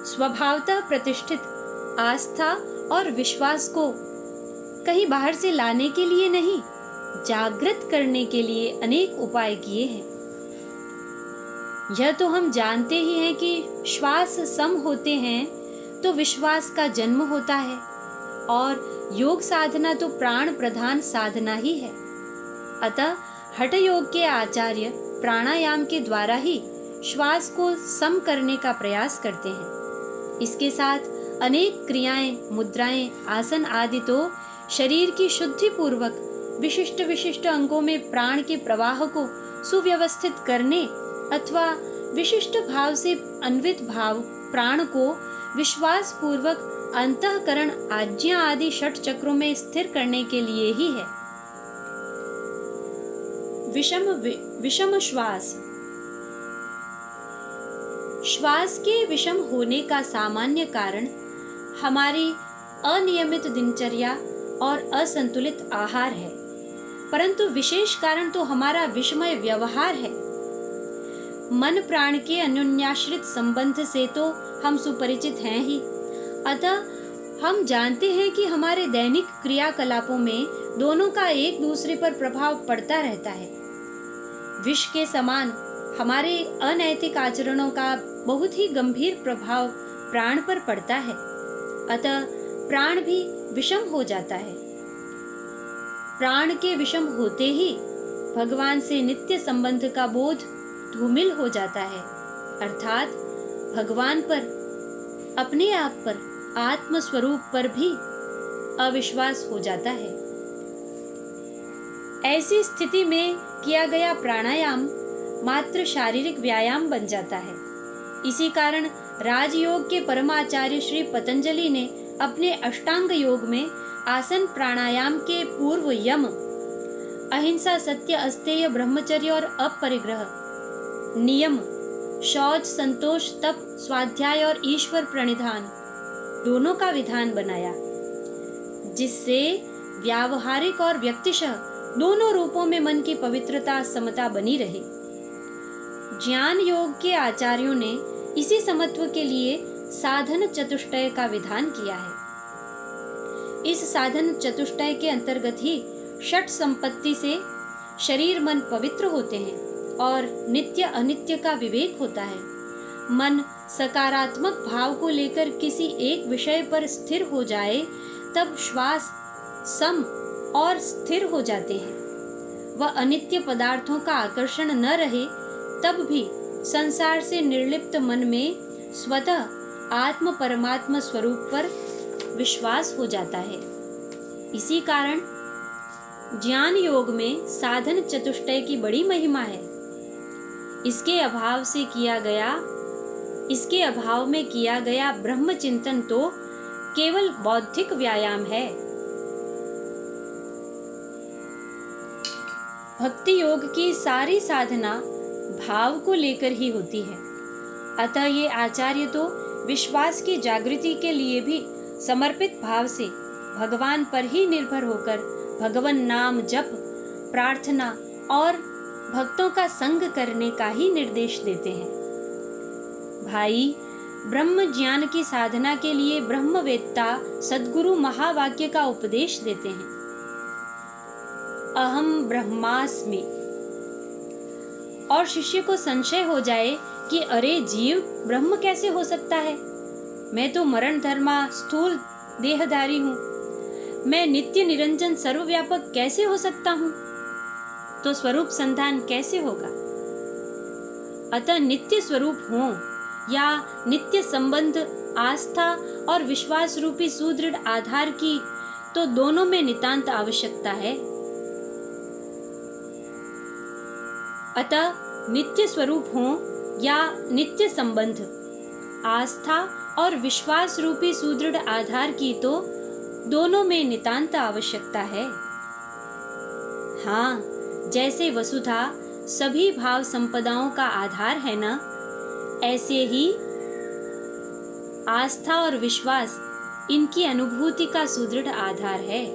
स्वभावतः प्रतिष्ठित आस्था और विश्वास को कहीं बाहर से लाने के लिए नहीं, जागृत करने के लिए अनेक उपाय किए हैं। यह तो हम जानते ही हैं कि श्वास सम होते हैं तो विश्वास का जन्म होता है, और योग साधना तो प्राण प्रधान साधना ही है। अतः हठ योग के आचार्य प्राणायाम के द्वारा ही श्वास को सम करने का प्रयास करते हैं। इसके साथ अनेक क्रियाएं, मुद्राएं, आसन आदि तो शरीर की शुद्धि पूर्वक विशिष्ट विशिष्ट अंगों में प्राण के प्रवाह को सुव्यवस्थित करने अथवा विशिष्ट भाव से अन्वित भाव प्राण को विश्वास पूर्वक अंतःकरण, आज्ञा आदि षट चक्रों में स्थिर करने के लिए ही है। विषम श्वास के विषम होने का सामान्य कारण हमारी अनियमित दिनचर्या और असंतुलित आहार है, परंतु विशेष कारण तो हमारा विषमय व्यवहार है। मन प्राण के अन्योन्याश्रित संबंध से तो हम सुपरिचित हैं ही। अतः हम जानते हैं कि हमारे दैनिक क्रियाकलापों में दोनों का एक दूसरे पर प्रभाव पड़ता रहता है। विष के समान हमारे अनैतिक आचरणों का बहुत ही गंभीर प्रभाव प्राण पर पड़ता है। अतः प्राण भी विषम हो जाता है। प्राण के विषम होते ही भगवान से नित्य संबंध का बोध धूमिल हो जाता है, अर्थात भगवान पर, अपने आप पर, आत्म स्वरूप पर भी अविश्वास हो जाता है। ऐसी स्थिति में किया गया प्राणायाम मात्र शारीरिक व्यायाम बन जाता है। इसी कारण राजयोग के परमाचार्य श्री पतंजलि ने अपने अष्टांग योग में आसन प्राणायाम के पूर्व यम, अहिंसा, सत्य, अस्तेय, ब्रह्मचर्य और अपरिग्रह, नियम, शौच, संतोष, तप, स्वाध्याय और ईश्वर प्रणिधान दोनों का विधान बनाया, जिससे व्यावहारिक और व्यक्तिशः दोनों रूपों में मन की पवित्रता, समता बनी रहे। ज्ञान योग के आचार्यों ने इसी समत्व के लिए साधन चतुष्टय का विधान किया है। इस साधन चतुष्टय के अंतर्गत ही षट संपत्ति से शरीर मन पवित्र होते हैं और नित्य अनित्य का विवेक होता है। मन सकारात्मक भाव को लेकर किसी एक विषय पर स्थिर हो जाए तब श्वास सम और स्थिर हो जाते हैं, वह अनित्य पदार्थों का आकर्षण न रहे तब भी संसार से निर्लिप्त मन में स्वतः आत्म परमात्मा स्वरूप पर विश्वास हो जाता है। इसी कारण ज्ञान योग में साधन चतुष्टय की बड़ी महिमा है। इसके अभाव में किया गया ब्रह्म चिंतन तो केवल बौद्धिक व्यायाम है। भक्ति योग की सारी साधना भाव को लेकर ही होती है। अतः ये आचार्य तो विश्वास की जागृति के लिए भी समर्पित भाव से भगवान पर ही निर्भर होकर भगवान नाम जप, प्रार्थना और भक्तों का संग करने का ही निर्देश देते हैं। भाई, ब्रह्म ज्ञान की साधना के लिए ब्रह्मवेत्ता सद्गुरु महावाक्य का उपदेश देते हैं, अहम ब्रह्मास्मि। और शिष्य को संशय हो जाए कि अरे जीव ब्रह्म कैसे हो सकता है, मैं तो मरण धर्मा स्थूल देहधारी हूँ, मैं नित्य निरंजन सर्वव्यापक कैसे हो सकता हूँ, तो स्वरूप संधान कैसे होगा। अतः नित्य स्वरूप हो या नित्य संबंध, आस्था और विश्वास रूपी सुदृढ़ आधार की तो दोनों में नितांत आवश्यकता है। अतः नित्य स्वरूप हो या नित्य संबंध, आस्था और विश्वास रूपी सुदृढ़ आधार की तो दोनों में नितांत आवश्यकता है। हाँ, जैसे वसुधा सभी भाव संपदाओं का आधार है ना, ऐसे ही आस्था और विश्वास इनकी अनुभूति का सुदृढ़ आधार है।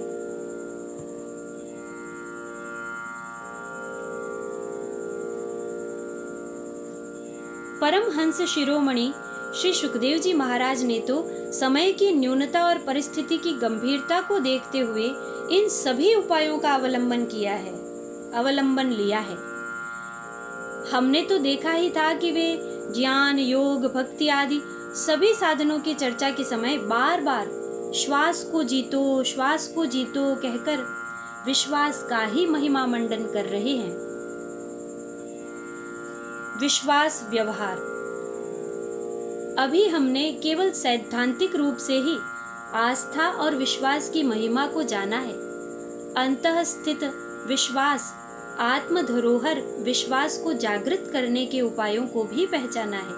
परमहंस शिरोमणि श्री सुखदेव जी महाराज ने तो समय की न्यूनता और परिस्थिति की गंभीरता को देखते हुए इन सभी उपायों का अवलंबन लिया है। हमने तो देखा ही था कि वे ज्ञान, योग, भक्ति आदि सभी साधनों की चर्चा के समय बार बार श्वास को जीतो कहकर विश्वास का ही महिमा मंडन कर रहे हैं। विश्वास व्यवहार। अभी हमने केवल सैद्धांतिक रूप से ही आस्था और विश्वास की महिमा को जाना है। अंतःस्थित विश्वास, आत्म धरोहर विश्वास को जागृत करने के उपायों को भी पहचाना है।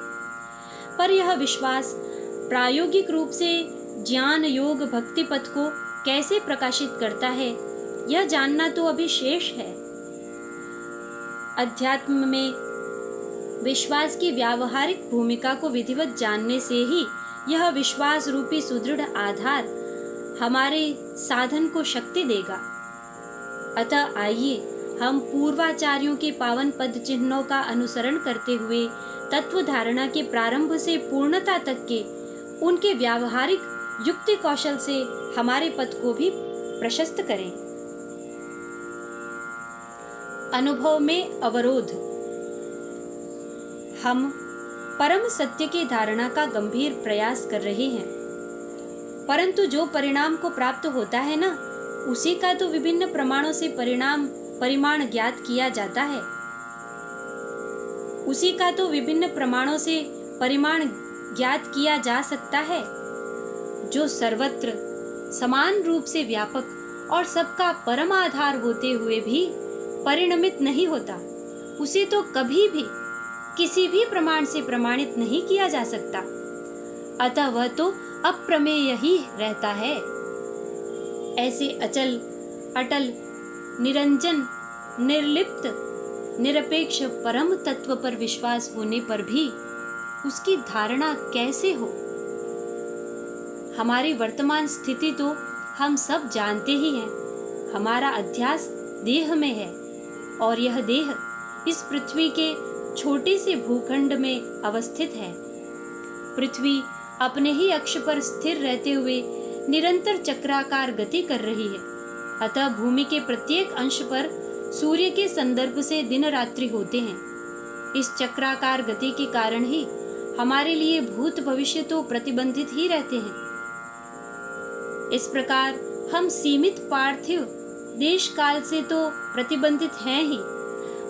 पर यह विश्वास प्रायोगिक रूप से ज्ञान, योग, भक्ति पथ को कैसे प्रकाशित करता है, यह जानना तो अभी शेष है। अध्यात्म में विश्वास की व्यावहारिक भूमिका को विधिवत जानने से ही यह विश्वास रूपी सुदृढ़ आधार हमारे साधन को शक्ति देगा। अतः आइए हम पूर्वाचार्यों के पावन पद चिन्हों का अनुसरण करते हुए तत्व धारणा के प्रारंभ से पूर्णता तक के उनके व्यावहारिक युक्ति कौशल से हमारे पथ को भी प्रशस्त करें। अनुभव में अवरोध। हम परम सत्य की धारणा का गंभीर प्रयास कर रहे हैं, परंतु जो परिणाम को प्राप्त होता है ना, उसी का तो विभिन्न प्रमाणों से परिमाण ज्ञात किया जाता है। उसी का तो विभिन्न प्रमाणों से परिमाण ज्ञात किया जा सकता है, जो सर्वत्र समान रूप से व्यापक और सबका परम आधार होते हुए भी परिणमित नहीं होता। उसे तो कभी भी किसी भी प्रमाण से प्रमाणित नहीं किया जा सकता। अतः वह तो अप्रमेय ही रहता है। ऐसे अचल, अटल, निरंजन, निर्लिप्त, निरपेक्ष परम तत्व पर विश्वास होने पर भी उसकी धारणा कैसे हो? हमारी वर्तमान स्थिति तो हम सब जानते ही हैं। हमारा अध्यास देह में है और यह देह इस पृथ्वी के छोटे से भूखंड में अवस्थित है। पृथ्वी अपने ही अक्ष पर स्थिर रहते हुए निरंतर चक्राकार गति कर रही है। अतः भूमि के प्रत्येक अंश पर सूर्य के संदर्भ से दिन रात्रि होते हैं। इस चक्राकार गति के कारण ही हमारे लिए भूत भविष्य तो प्रतिबंधित ही रहते हैं। इस प्रकार हम सीमित पार्थिव देश काल से तो प्रतिबंधित हैं ही,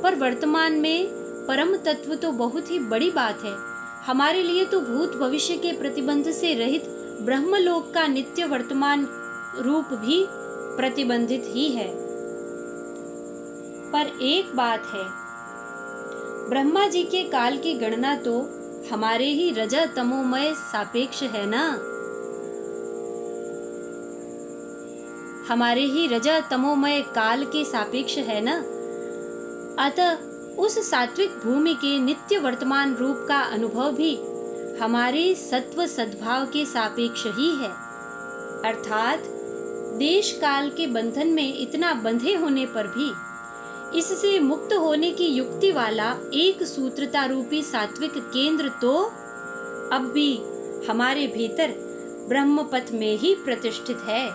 पर वर्तमान में परम तत्व तो बहुत ही बड़ी बात है। हमारे लिए तो भूत भविष्य के प्रतिबंध से रहित ब्रह्मलोक का नित्य वर्तमान रूप भी प्रतिबंधित ही है। पर एक बात है, ब्रह्मा जी के काल की गणना तो हमारे ही रज तमोमय सापेक्ष है ना, हमारे ही रज तमोमय काल के सापेक्ष है ना। अतः उस सात्विक भूमि के नित्य वर्तमान रूप का अनुभव भी हमारे सत्व सद्भाव के सापेक्ष ही है। अर्थात देश काल के बंधन में इतना बंधे होने पर भी इससे मुक्त होने की युक्ति वाला एक सूत्रता रूपी सात्विक केंद्र तो अब भी हमारे भीतर ब्रह्म पथ में ही प्रतिष्ठित है।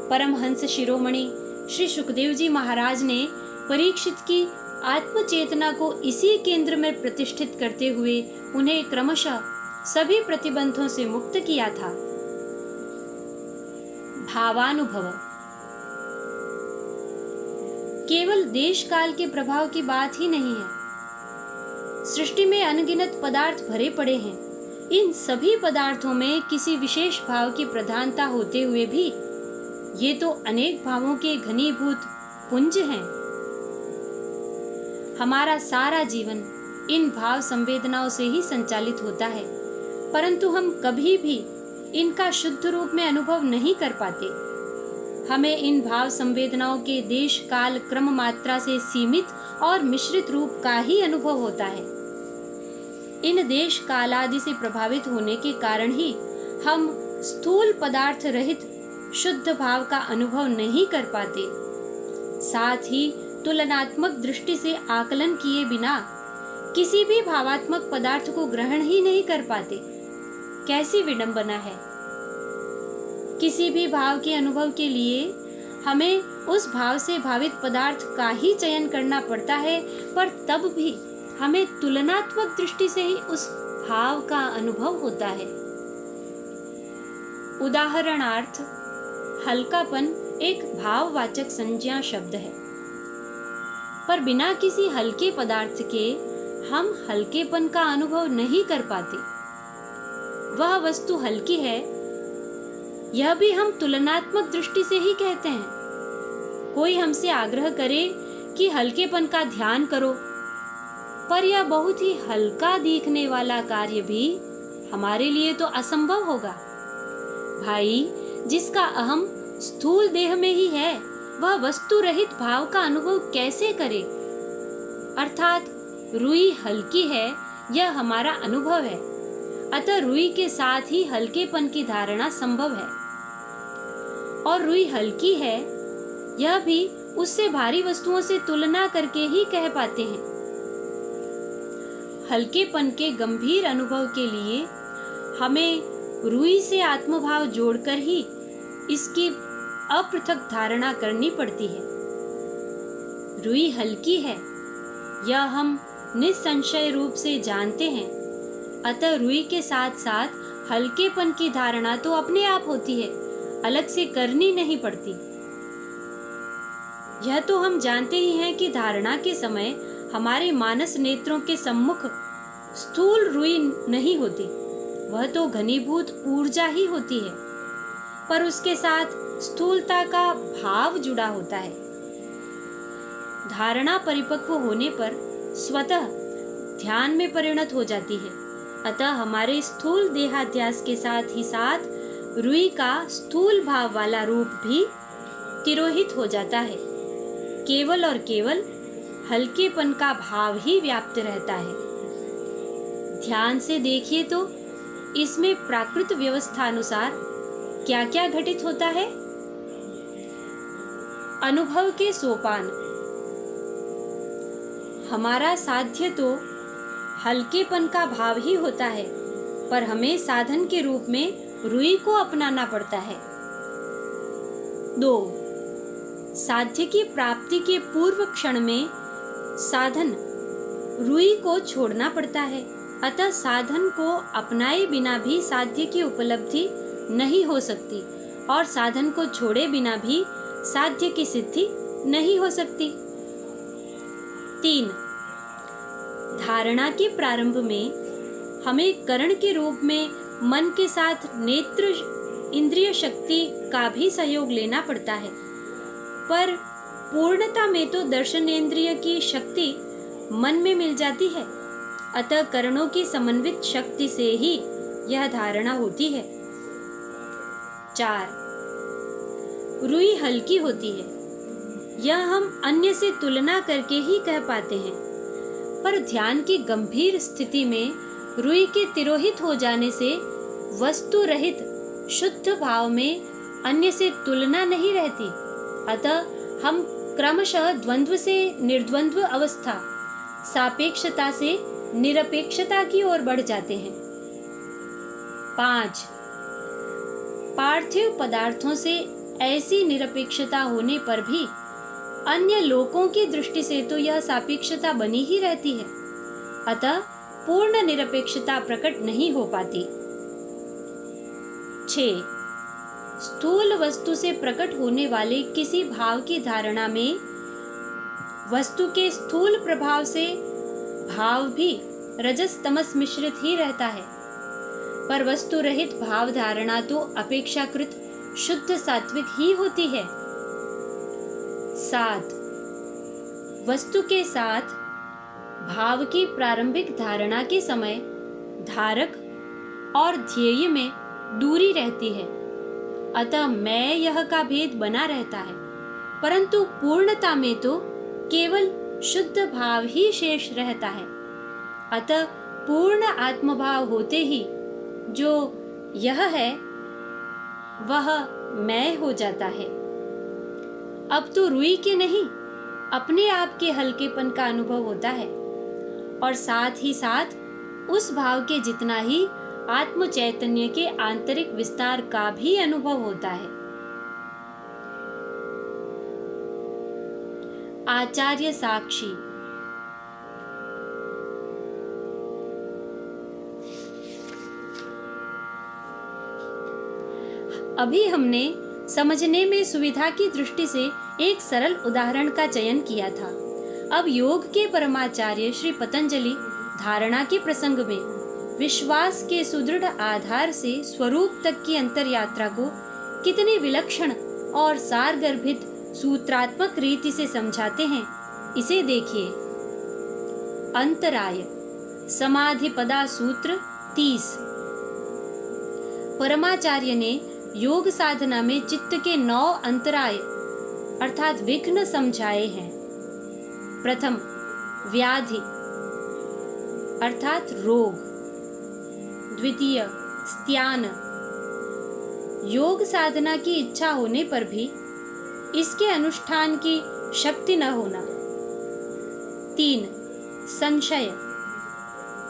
परमहंस शिरोमणि श्री सुखदेव जी महाराज ने परीक्षित की आत्मचेतना को इसी केंद्र में प्रतिष्ठित करते हुए उन्हें क्रमशः सभी प्रतिबंधों से मुक्त किया था। भावानुभव केवल देश काल के प्रभाव की बात ही नहीं है। सृष्टि में अनगिनत पदार्थ भरे पड़े हैं। इन सभी पदार्थों में किसी विशेष भाव की प्रधानता होते हुए भी ये तो अनेक भावों के घनीभूत पुंज हैं। हमारा सारा जीवन इन भाव संवेदनाओं से ही संचालित होता है, परंतु हम कभी भी इनका शुद्ध रूप में अनुभव नहीं कर पाते। हमें इन भाव संवेदनाओं के देश काल क्रम मात्रा से सीमित और मिश्रित रूप का ही अनुभव होता है। इन देश काल आदि से प्रभावित होने के कारण ही हम स्थूल पदार्थ रहित शुद्ध भाव का अनुभव नहीं कर पाते। साथ ही तुलनात्मक दृष्टि से आकलन किए बिना किसी भी भावात्मक पदार्थ को ग्रहण ही नहीं कर पाते। कैसी विडंबना है। किसी भी भाव के अनुभव के लिए हमें उस भाव से भावित पदार्थ का ही चयन करना पड़ता है, पर तब भी हमें तुलनात्मक दृष्टि से ही उस भाव का अनुभव होता है। उदाहरणार्थ, हल्कापन एक भाववाचक संज्ञा शब्द है, पर बिना किसी हल्के पदार्थ के हम हल्केपन का अनुभव नहीं कर पाते। वह वस्तु हल्की है, यह भी हम तुलनात्मक दृष्टि से ही कहते हैं। कोई हमसे आग्रह करे कि हल्केपन का ध्यान करो, पर यह बहुत ही हल्का दिखने वाला कार्य भी हमारे लिए तो असंभव होगा। भाई, जिसका अहम स्थूल देह में ही है, वह वस्तु रहित भाव का अनुभव कैसे करे। अर्थात रुई हल्की है, यह हमारा अनुभव है, अतः रुई के साथ ही हल्केपन की धारणा संभव है। और रुई हल्की है, यह भी उससे भारी वस्तुओं से तुलना करके ही कह पाते हैं। हल्केपन के गंभीर अनुभव के लिए हमें रुई से आत्मभाव जोड़कर ही इसकी अपृथक धारणा करनी पड़ती है। रुई हल्की है, यह हम निसंशय रूप से जानते हैं, अतः रुई के साथ साथ हल्केपन की धारणा तो अपने आप होती है, अलग से करनी नहीं पड़ती। यह तो हम जानते ही हैं कि धारणा के समय हमारे मानस नेत्रों के सम्मुख स्थूल रुई नहीं होती, वह तो घनीभूत ऊर्जा ही होती है, पर उसके साथ स्थूलता का भाव जुड़ा होता है। धारणा परिपक्व होने पर स्वतः ध्यान में परिणत हो जाती है, अतः हमारे स्थूल देहाध्यास के साथ ही साथ रुई का स्थूल भाव वाला रूप भी तिरोहित हो जाता है। केवल और केवल हल्केपन का भाव ही व्याप्त रहता है। ध्यान से देखिए तो इसमें प्राकृत व्यवस्था अनुसार क्या क्या घटित होता है। अनुभव के सोपान। हमारा साध्य तो हल्केपन का भाव ही होता है, पर हमें साधन के रूप में रुई को अपनाना पड़ता है। 2. साध्य की प्राप्ति के पूर्व क्षण में साधन रुई को छोड़ना पड़ता है, अतः साधन को अपनाए बिना भी साध्य की उपलब्धि नहीं हो सकती और साधन को छोड़े बिना भी साध्य की सिद्धि नहीं हो सकती। 3. धारणा के प्रारंभ में हमें करण के रूप में मन के साथ नेत्र इंद्रिय शक्ति का भी सहयोग लेना पड़ता है, पर पूर्णता में तो दर्शनेंद्रिय की शक्ति मन में मिल जाती है। अतः करणों की समन्वित शक्ति से ही यह धारणा होती है। 4. रुई हल्की होती है, यह हम अन्य से तुलना करके ही कह पाते हैं, पर ध्यान की गंभीर स्थिति में रुई के तिरोहित हो जाने से वस्तु रहित शुद्ध भाव में अन्य से तुलना नहीं रहती। अतः हम क्रमशः द्वंद्व से निर्द्वंद्व अवस्था, सापेक्षता से निरपेक्षता की ओर बढ़ जाते हैं। 5. पार्थिव पदार्थों से ऐसी निरपेक्षता होने पर भी अन्य लोकों की दृष्टि से तो यह सापेक्षता बनी ही रहती है, अतः पूर्ण निरपेक्षता प्रकट नहीं हो पाती। 6. स्थूल वस्तु से प्रकट होने वाले किसी भाव की धारणा में वस्तु के स्थूल प्रभाव से भाव भी रजस तमस मिश्रित ही रहता है, पर वस्तु रहित भाव धारणा तो अपेक्षाकृत शुद्ध सात्विक ही होती है। 7. वस्तु के साथ भाव की प्रारंभिक धारणा के समय धारक और ध्येय में दूरी रहती है, अतः मैं यह का भेद बना रहता है, परंतु पूर्णता में तो केवल शुद्ध भाव ही शेष रहता है। अतः पूर्ण आत्मभाव होते ही जो यह है वह मैं हो जाता है। अब तो रुई के नहीं, अपने आप के हल्केपन का अनुभव होता है, और साथ ही साथ उस भाव के जितना ही आत्म चैतन्य के आंतरिक विस्तार का भी अनुभव होता है। आचार्य साक्षी। अभी हमने समझने में सुविधा की दृष्टि से एक सरल उदाहरण का चयन किया था। अब योग के परमाचार्य श्री पतंजलि धारणा के प्रसंग में विश्वास के सुदृढ़ आधार से स्वरूप तक की अंतर यात्रा को कितनी विलक्षण और सारगर्भित सूत्रात्मक रीति से समझाते हैं, इसे देखिए। अंतराय समाधिपदा सूत्र 30। परमाचार्य ने योग साधना में चित्त के 9 अंतराय अर्थात विघ्न समझाए हैं। प्रथम व्याधि अर्थात रोग, द्वितीय स्त्यान, योग साधना की इच्छा होने पर भी इसके अनुष्ठान की शक्ति न होना। 3 संशय,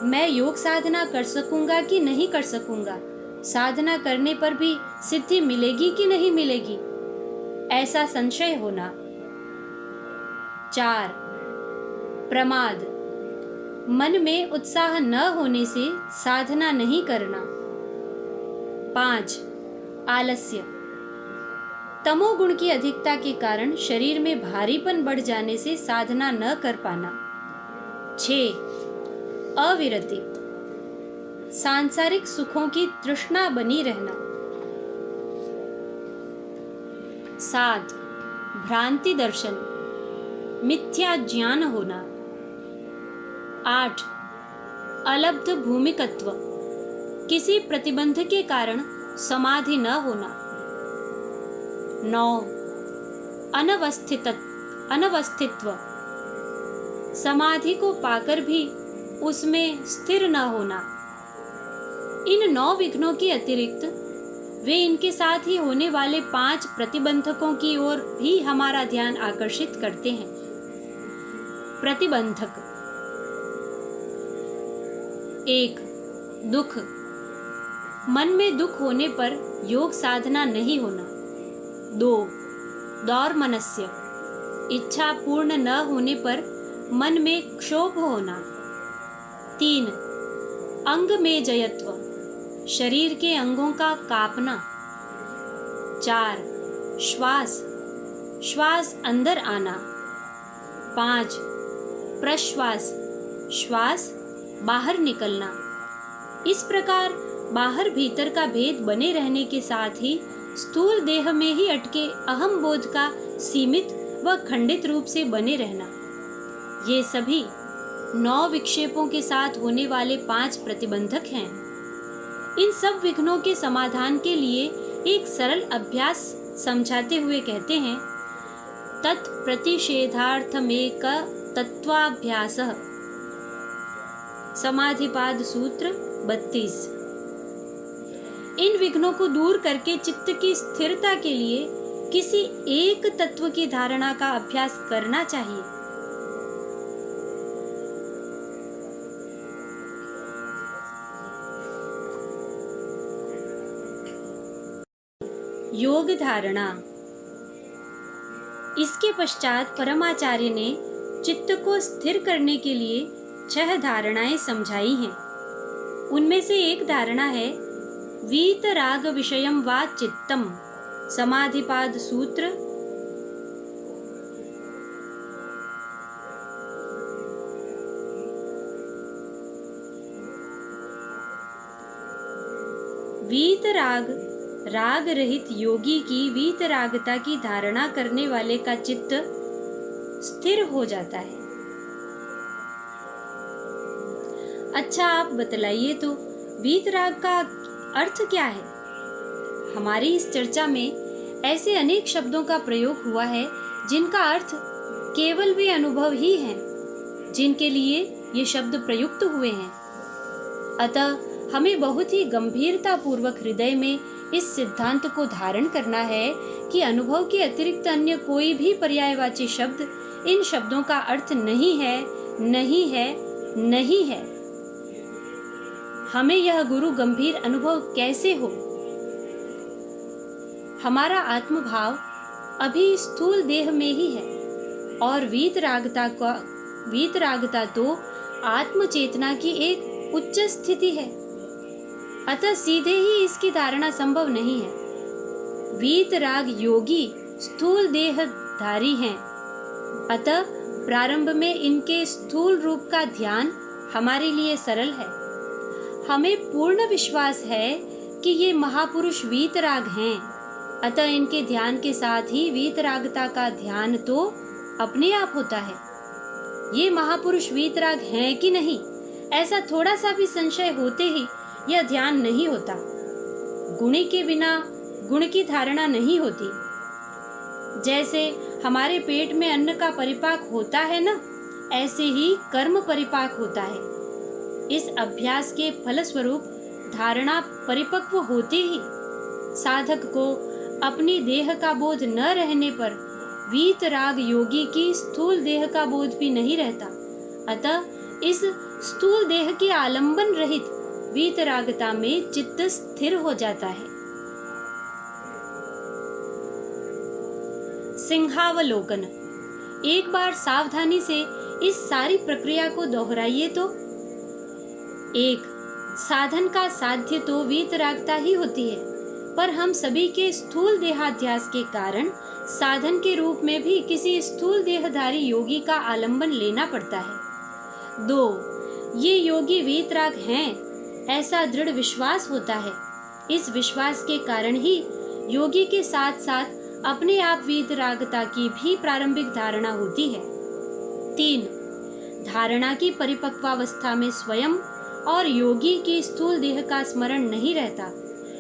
मैं योग साधना कर सकूंगा कि नहीं कर सकूंगा, साधना करने पर भी सिद्धि मिलेगी कि नहीं मिलेगी, ऐसा संशय होना। 4 प्रमाद, मन में उत्साह न होने से साधना नहीं करना। 5 आलस्य, तमोगुण की अधिकता के कारण शरीर में भारीपन बढ़ जाने से साधना न कर पाना। 6 अविरति, सांसारिक सुखों की तृष्णा बनी रहना। 7 भ्रांति दर्शन, मिथ्या ज्ञान होना। 8 अलब्ध भूमिकत्व, किसी प्रतिबंध के कारण समाधि न होना। 9 अनवस्थित्व, समाधि को पाकर भी उसमें स्थिर न होना। इन 9 विघ्नों के अतिरिक्त वे इनके साथ ही होने वाले 5 प्रतिबंधकों की ओर भी हमारा ध्यान आकर्षित करते हैं। प्रतिबंधक: 1 दुख, मन में दुख होने पर योग साधना नहीं होना। 2 दौर्मनस्य, इच्छा पूर्ण न होने पर मन में क्षोभ होना। 3 अंग में जयत्व, शरीर के अंगों का कांपना। 4 श्वास, श्वास अंदर आना। 5 प्रश्वास, श्वास बाहर निकलना। इस प्रकार बाहर भीतर का भेद बने रहने के साथ ही स्थूल देह में ही अटके अहम बोध का सीमित व खंडित रूप से बने रहना। ये सभी 9 विक्षेपों के साथ होने वाले 5 प्रतिबंधक हैं। इन सब विघ्नों के समाधान के लिए एक सरल अभ्यास समझाते हुए कहते हैं, तत्प्रतिषेधार्थमेक तत्वाभ्यासः। समाधिपाद सूत्र 32। इन विघ्नों को दूर करके चित्त की स्थिरता के लिए किसी एक तत्व की धारणा का अभ्यास करना चाहिए। योग धारणा। इसके पश्चात परमाचार्य ने चित्त को स्थिर करने के लिए 6 धारणाएं समझाई हैं। उनमें से एक धारणा है वीतराग विषयम वा चित्तम। समाधिपाद सूत्र 1। वीतराग, राग रहित योगी की वीतरागता की धारणा करने वाले का चित्त स्थिर हो जाता है। अच्छा, आप बतलाइए तो वीतराग का अर्थ क्या है? हमारी इस चर्चा में ऐसे अनेक शब्दों का प्रयोग हुआ है जिनका अर्थ केवल वे अनुभव ही हैं जिनके लिए ये शब्द प्रयुक्त हुए हैं। अतः हमें बहुत ही गंभीरता पूर्वक हृदय में इस सिद्धांत को धारण करना है कि अनुभव के अतिरिक्त अन्य कोई भी पर्यायवाची शब्द इन शब्दों का अर्थ नहीं है, नहीं है, नहीं है। हमें यह गुरु गंभीर अनुभव कैसे हो? हमारा आत्मभाव अभी स्थूल देह में ही है और वीतरागता तो आत्मचेतना की एक उच्च स्थिति है। अतः सीधे ही इसकी धारणा संभव नहीं है। वीतराग योगी स्थूल देहधारी हैं। अतः प्रारंभ में इनके स्थूल रूप का ध्यान हमारे लिए सरल है। हमें पूर्ण विश्वास है कि ये महापुरुष वीतराग हैं। अतः इनके ध्यान के साथ ही वीतरागता का ध्यान तो अपने आप होता है। ये महापुरुष वीतराग हैं कि नहीं, ऐसा थोड़ा सा भी संशय होते ही यह ध्यान नहीं होता। गुणी के बिना गुण की धारणा नहीं होती। जैसे हमारे पेट में अन्न का परिपाक होता है ना, ऐसे ही कर्म परिपाक होता है। इस अभ्यास के फलस्वरूप धारणा परिपक्व होते ही साधक को अपनी देह का बोध न रहने पर वीतराग योगी की स्थूल देह का बोध भी नहीं रहता। अतः इस स्थूल देह के आलंबन रहित वीतरागता में चित्त स्थिर हो जाता है। सिंहावलोकन। एक बार सावधानी से इस सारी प्रक्रिया को दोहराइए तो 1। साधन का साध्य तो वीतरागता ही होती है, पर हम सभी के स्थूल देहाध्यास के कारण साधन के रूप में भी किसी स्थूल देहधारी योगी का आलंबन लेना पड़ता है। 2। ये योगी वीतराग हैं, ऐसा दृढ़ विश्वास होता है। इस विश्वास के कारण ही योगी के साथ साथ अपने आप वीतरागता की भी प्रारंभिक धारणा होती है। 3। धारणा की परिपक्वावस्था में स्वयं और योगी की स्थूल देह का स्मरण नहीं रहता।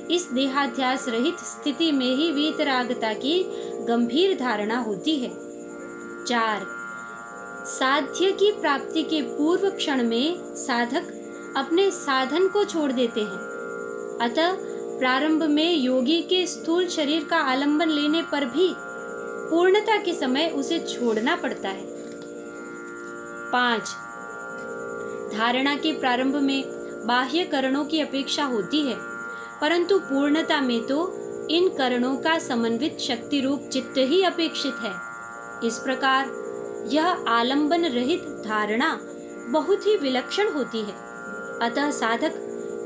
इस देहाध्यास रहित स्थिति में ही वीतरागता की गंभीर धारणा होती है। 4। साध्य की प्राप्ति के पूर्व क्षण में साधक अपने साधन को छोड़ देते हैं। अतः प्रारंभ में योगी के स्थूल शरीर का आलंबन लेने पर भी पूर्णता के समय उसे छोड़ना पड़ता है। 5। धारणा के प्रारंभ में बाह्य करणों की अपेक्षा होती है, परंतु पूर्णता में तो इन करणों का समन्वित शक्ति रूप चित्त ही अपेक्षित है। इस प्रकार यह आलंबन रहित धारणा बहुत ही विलक्षण होती है। अतः साधक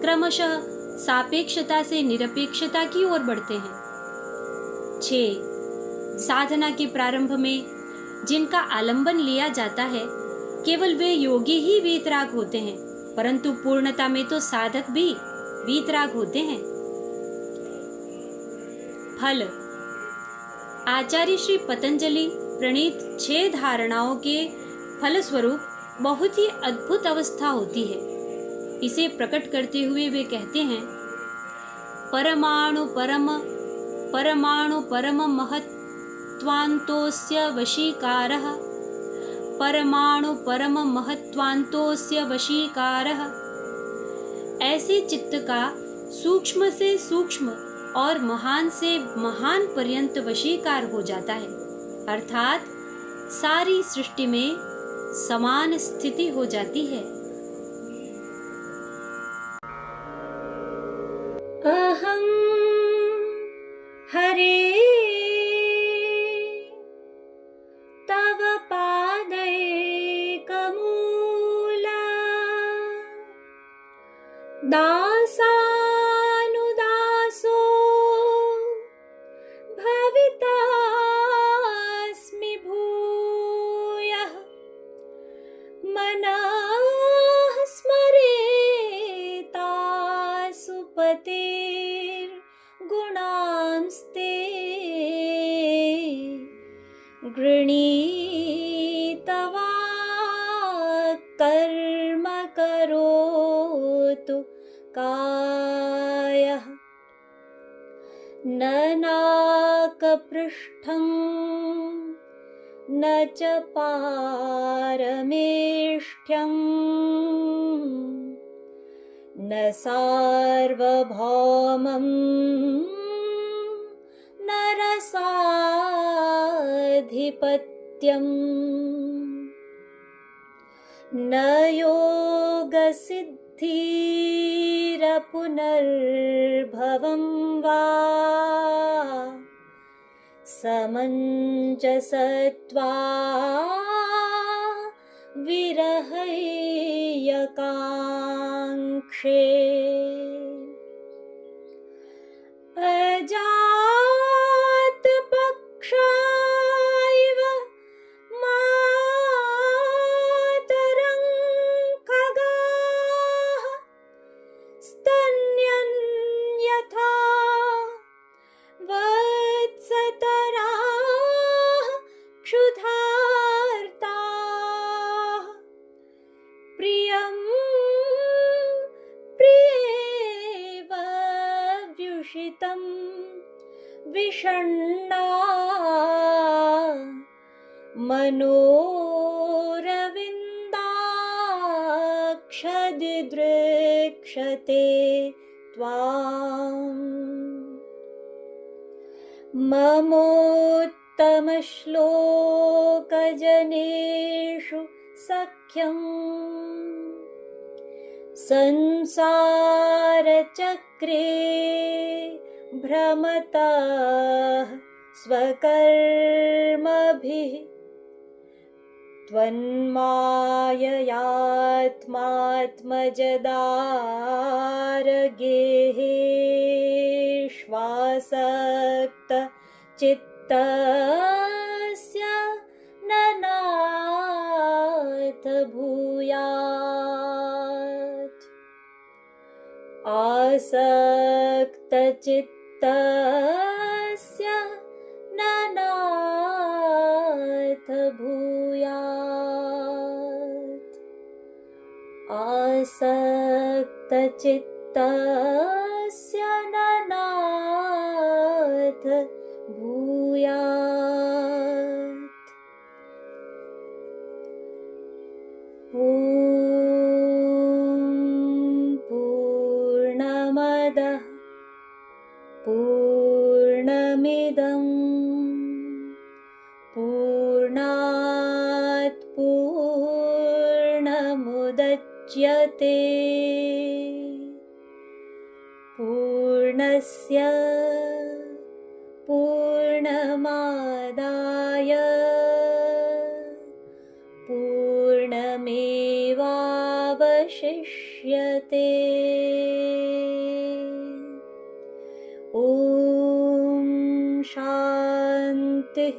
क्रमशः सापेक्षता से निरपेक्षता की ओर बढ़ते हैं। 6। साधना के प्रारंभ में जिनका आलंबन लिया जाता है, केवल वे योगी ही वीतराग होते हैं, परंतु पूर्णता में तो साधक भी वीतराग होते हैं। फल। आचार्य श्री पतंजलि प्रणीत 6 धारणाओं के फलस्वरूप बहुत ही अद्भुत अवस्था होती है। इसे प्रकट करते हुए वे कहते हैं, परमाणु परम महत्वान्तोस्य वशीकारः, परमाणु परम महत्वान्तोस्य वशीकारः। ऐसे चित्त का सूक्ष्म से सूक्ष्म और महान से महान पर्यंत वशीकार हो जाता है, अर्थात सारी सृष्टि में समान स्थिति हो जाती है। अहं हरे तव पादैकमूला दासानुदासो भवितास्मि भूयः, मनः स्मरेतासु पतेर्गुणांस्ते, गृणीतवा कर्म करोतु कायः, न नाकपृष्ठं न च पारमेष्ठ्यं, न सार्वभौमं न रसाधिपत्यम्, न योगसिद्धिरपुनर्भवं वा, समञ्जसत्वा विरहय्यकाङ्क्षे, अजातपक्षायव मातरं खगाः, स्तन्यन्यथा वत्सतराः क्षुधार्ताः, प्रियं प्रियेव व्युषितं विषण्णा, मनोरविन्दाक्षदिदृक्षते त्वाम्। ममोत्तमश्लोकजनेषु सख्यम्, संसारचक्रे भ्रमतः स्वकर्मभिः, त्वन्माययात्मात्मजदारगेहेष्वासक्त चित्तस्य न नाथ भूयात्, आसक्तचित्तस्य न नाथ भूयात्, आसक्तचित्तस्य न नाथ भूयात्। ॐ पूर्णमदः पूर्णमिदं पूर्णात् पूर्णमुदच्यते, पूर्णस्य पूर्णमादाय पूर्णमेवावशिष्यते। ॐ शान्तिः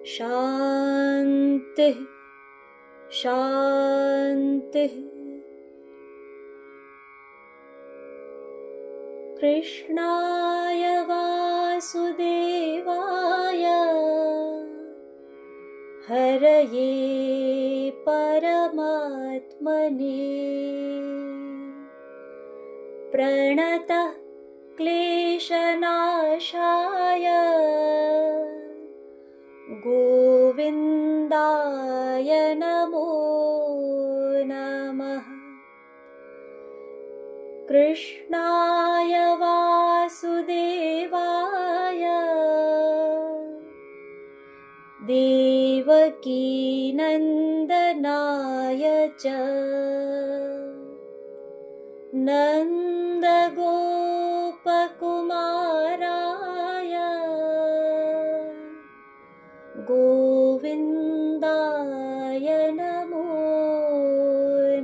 शान्तिः शान्तिः। कृष्णाय वासुदेवाय हरये परमात्मने प्रणतः क्लेशनाशाय गोविन्दाय नमो नमः। कृष्णाय वासुदेवाय देवकीनन्दनाय च नन्दगोपकुमाराय गोविन्दाय नमो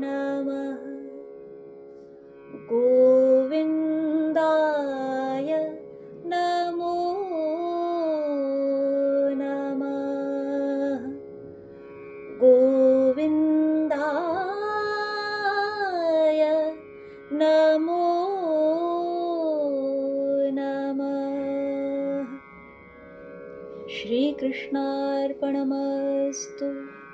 नमः। गोविन्दाय नमो नमः। गोविन्दाय नमो नमः। श्रीकृष्णार्पणमस्तु।